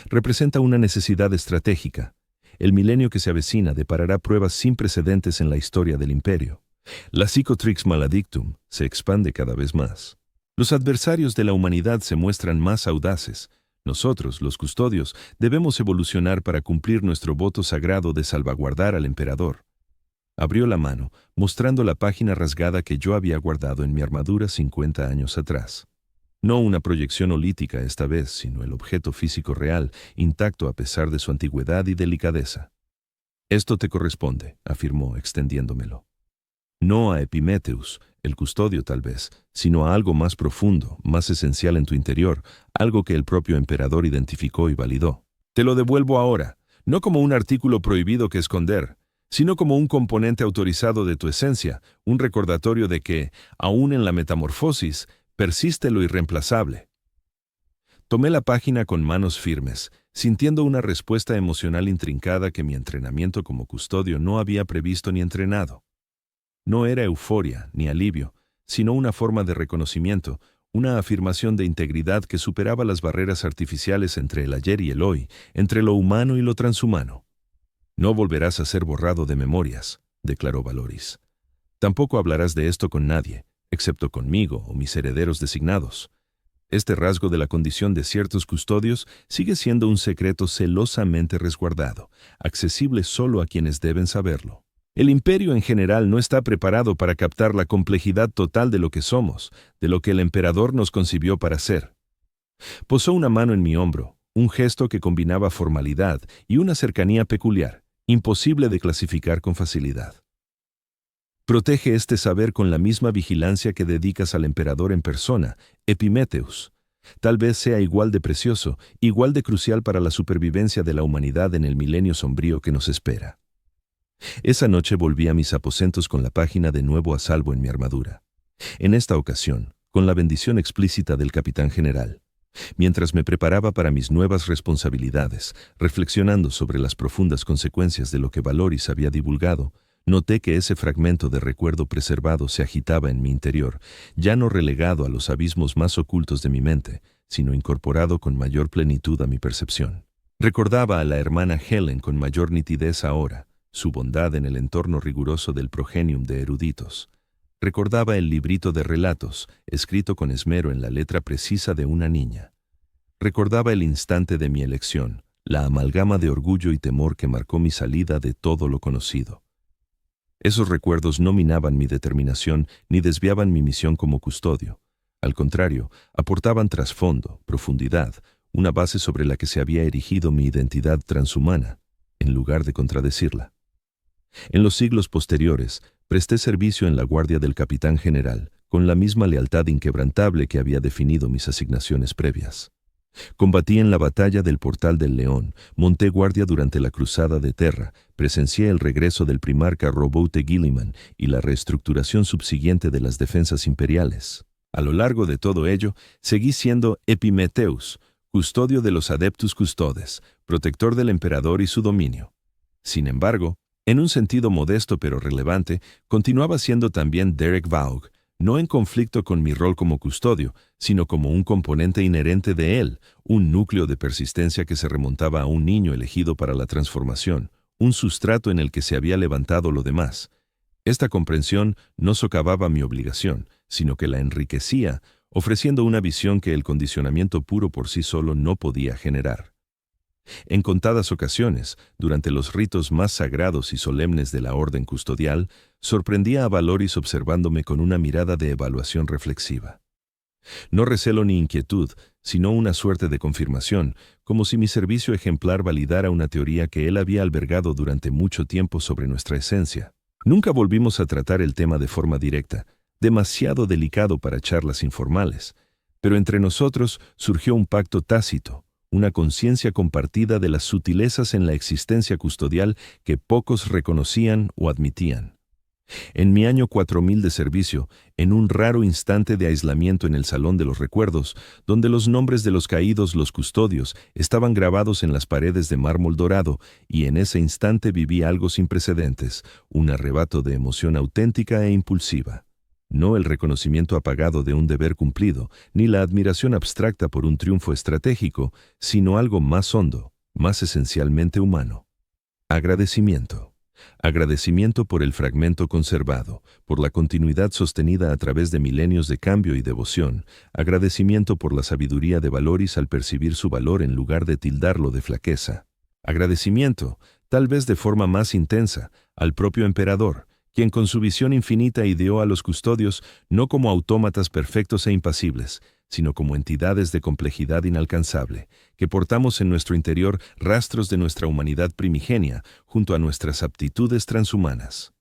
Representa una necesidad estratégica. El milenio que se avecina deparará pruebas sin precedentes en la historia del imperio. La Psychotrix Maledictum se expande cada vez más. Los adversarios de la humanidad se muestran más audaces. Nosotros, los custodios, debemos evolucionar para cumplir nuestro voto sagrado de salvaguardar al emperador. Abrió la mano, mostrando la página rasgada que yo había guardado en mi armadura 50 años atrás. No una proyección holítica esta vez, sino el objeto físico real, intacto a pesar de su antigüedad y delicadeza. Esto te corresponde, afirmó, extendiéndomelo. No a Epimetheus, el custodio tal vez, sino a algo más profundo, más esencial en tu interior, algo que el propio emperador identificó y validó. Te lo devuelvo ahora, no como un artículo prohibido que esconder, sino como un componente autorizado de tu esencia, un recordatorio de que, aún en la metamorfosis, persiste lo irreemplazable. Tomé la página con manos firmes, sintiendo una respuesta emocional intrincada que mi entrenamiento como custodio no había previsto ni entrenado. No era euforia ni alivio, sino una forma de reconocimiento, una afirmación de integridad que superaba las barreras artificiales entre el ayer y el hoy, entre lo humano y lo transhumano. No volverás a ser borrado de memorias, declaró Valoris. Tampoco hablarás de esto con nadie, excepto conmigo o mis herederos designados. Este rasgo de la condición de ciertos custodios sigue siendo un secreto celosamente resguardado, accesible solo a quienes deben saberlo. El imperio en general no está preparado para captar la complejidad total de lo que somos, de lo que el emperador nos concibió para ser. Posó una mano en mi hombro, un gesto que combinaba formalidad y una cercanía peculiar, imposible de clasificar con facilidad. Protege este saber con la misma vigilancia que dedicas al emperador en persona, Epimetheus. Tal vez sea igual de precioso, igual de crucial para la supervivencia de la humanidad en el milenio sombrío que nos espera. Esa noche volví a mis aposentos con la página de nuevo a salvo en mi armadura. En esta ocasión, con la bendición explícita del capitán general. Mientras me preparaba para mis nuevas responsabilidades, reflexionando sobre las profundas consecuencias de lo que Valoris había divulgado, Noté que ese fragmento de recuerdo preservado se agitaba en mi interior, ya no relegado a los abismos más ocultos de mi mente, sino incorporado con mayor plenitud a mi percepción. Recordaba a la hermana Helen con mayor nitidez ahora, su bondad en el entorno riguroso del progenium de eruditos. Recordaba el librito de relatos, escrito con esmero en la letra precisa de una niña. Recordaba el instante de mi elección, la amalgama de orgullo y temor que marcó mi salida de todo lo conocido. Esos recuerdos no minaban mi determinación ni desviaban mi misión como custodio. Al contrario, aportaban trasfondo, profundidad, una base sobre la que se había erigido mi identidad transhumana, en lugar de contradecirla. En los siglos posteriores, presté servicio en la guardia del capitán general, con la misma lealtad inquebrantable que había definido mis asignaciones previas. Combatí en la batalla del Portal del León, monté guardia durante la Cruzada de Terra, presencié el regreso del primarca Roboute Guilliman y la reestructuración subsiguiente de las defensas imperiales. A lo largo de todo ello, seguí siendo Epimetheus, custodio de los Adeptus Custodes, protector del emperador y su dominio. Sin embargo, en un sentido modesto pero relevante, continuaba siendo también Derek Vaugh, no en conflicto con mi rol como custodio, sino como un componente inherente de él, un núcleo de persistencia que se remontaba a un niño elegido para la transformación, un sustrato en el que se había levantado lo demás. Esta comprensión no socavaba mi obligación, sino que la enriquecía, ofreciendo una visión que el condicionamiento puro por sí solo no podía generar. En contadas ocasiones, durante los ritos más sagrados y solemnes de la orden custodial, sorprendía a Valoris observándome con una mirada de evaluación reflexiva. No recelo ni inquietud, sino una suerte de confirmación, como si mi servicio ejemplar validara una teoría que él había albergado durante mucho tiempo sobre nuestra esencia. Nunca volvimos a tratar el tema de forma directa, demasiado delicado para charlas informales, pero entre nosotros surgió un pacto tácito, una conciencia compartida de las sutilezas en la existencia custodial que pocos reconocían o admitían. En mi año 4000 de servicio, en un raro instante de aislamiento en el Salón de los Recuerdos, donde los nombres de los caídos, los custodios, estaban grabados en las paredes de mármol dorado, y en ese instante viví algo sin precedentes, un arrebato de emoción auténtica e impulsiva. No el reconocimiento apagado de un deber cumplido, ni la admiración abstracta por un triunfo estratégico, sino algo más hondo, más esencialmente humano. Agradecimiento. Agradecimiento por el fragmento conservado, por la continuidad sostenida a través de milenios de cambio y devoción, agradecimiento por la sabiduría de Valoris al percibir su valor en lugar de tildarlo de flaqueza. Agradecimiento, tal vez de forma más intensa, al propio emperador, quien con su visión infinita ideó a los custodios no como autómatas perfectos e impasibles, sino como entidades de complejidad inalcanzable, que portamos en nuestro interior rastros de nuestra humanidad primigenia junto a nuestras aptitudes transhumanas.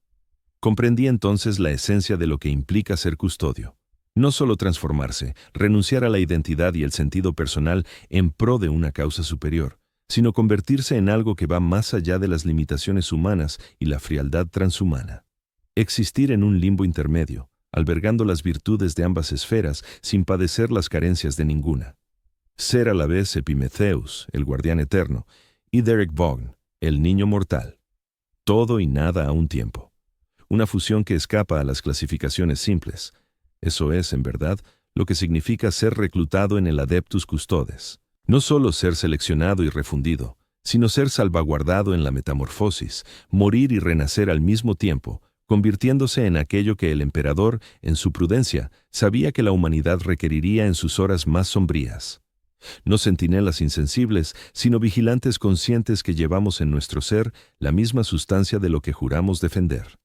Comprendí entonces la esencia de lo que implica ser custodio. No solo transformarse, renunciar a la identidad y el sentido personal en pro de una causa superior, sino convertirse en algo que va más allá de las limitaciones humanas y la frialdad transhumana. Existir en un limbo intermedio, albergando las virtudes de ambas esferas sin padecer las carencias de ninguna. Ser a la vez Epimetheus, el guardián eterno, y Derek Vaughan, el niño mortal. Todo y nada a un tiempo. Una fusión que escapa a las clasificaciones simples. Eso es, en verdad, lo que significa ser reclutado en el Adeptus Custodes. No solo ser seleccionado y refundido, sino ser salvaguardado en la metamorfosis, morir y renacer al mismo tiempo, convirtiéndose en aquello que el emperador, en su prudencia, sabía que la humanidad requeriría en sus horas más sombrías. No centinelas insensibles, sino vigilantes conscientes que llevamos en nuestro ser la misma sustancia de lo que juramos defender.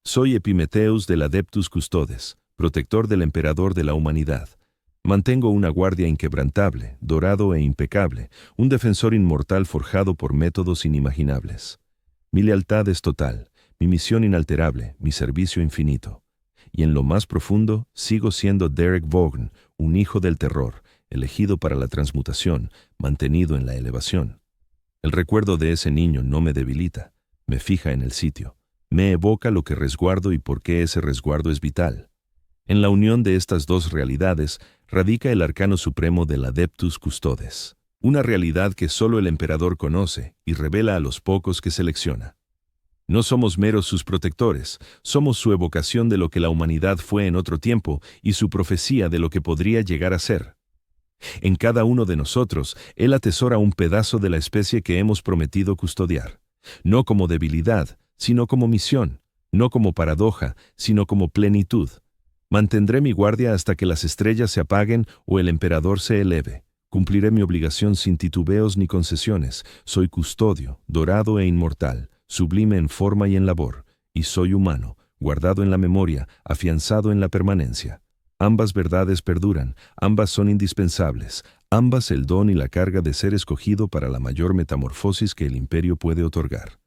Soy Epimetheus del Adeptus Custodes, protector del emperador de la humanidad. Mantengo una guardia inquebrantable, dorado e impecable, un defensor inmortal forjado por métodos inimaginables. Mi lealtad es total. Mi misión inalterable, mi servicio infinito. Y en lo más profundo, sigo siendo Derek Vaughan, un hijo del terror, elegido para la transmutación, mantenido en la elevación. El recuerdo de ese niño no me debilita, me fija en el sitio, me evoca lo que resguardo y por qué ese resguardo es vital. En la unión de estas dos realidades radica el arcano supremo del Adeptus Custodes, una realidad que solo el emperador conoce y revela a los pocos que selecciona. No somos meros sus protectores, somos su evocación de lo que la humanidad fue en otro tiempo y su profecía de lo que podría llegar a ser. En cada uno de nosotros, Él atesora un pedazo de la especie que hemos prometido custodiar, no como debilidad, sino como misión, no como paradoja, sino como plenitud. Mantendré mi guardia hasta que las estrellas se apaguen o el emperador se eleve. Cumpliré mi obligación sin titubeos ni concesiones. Soy custodio, dorado e inmortal, sublime en forma y en labor, y soy humano, guardado en la memoria, afianzado en la permanencia. Ambas verdades perduran, ambas son indispensables, ambas el don y la carga de ser escogido para la mayor metamorfosis que el imperio puede otorgar.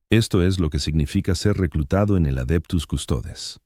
Esto es lo que significa ser reclutado en el Adeptus Custodes.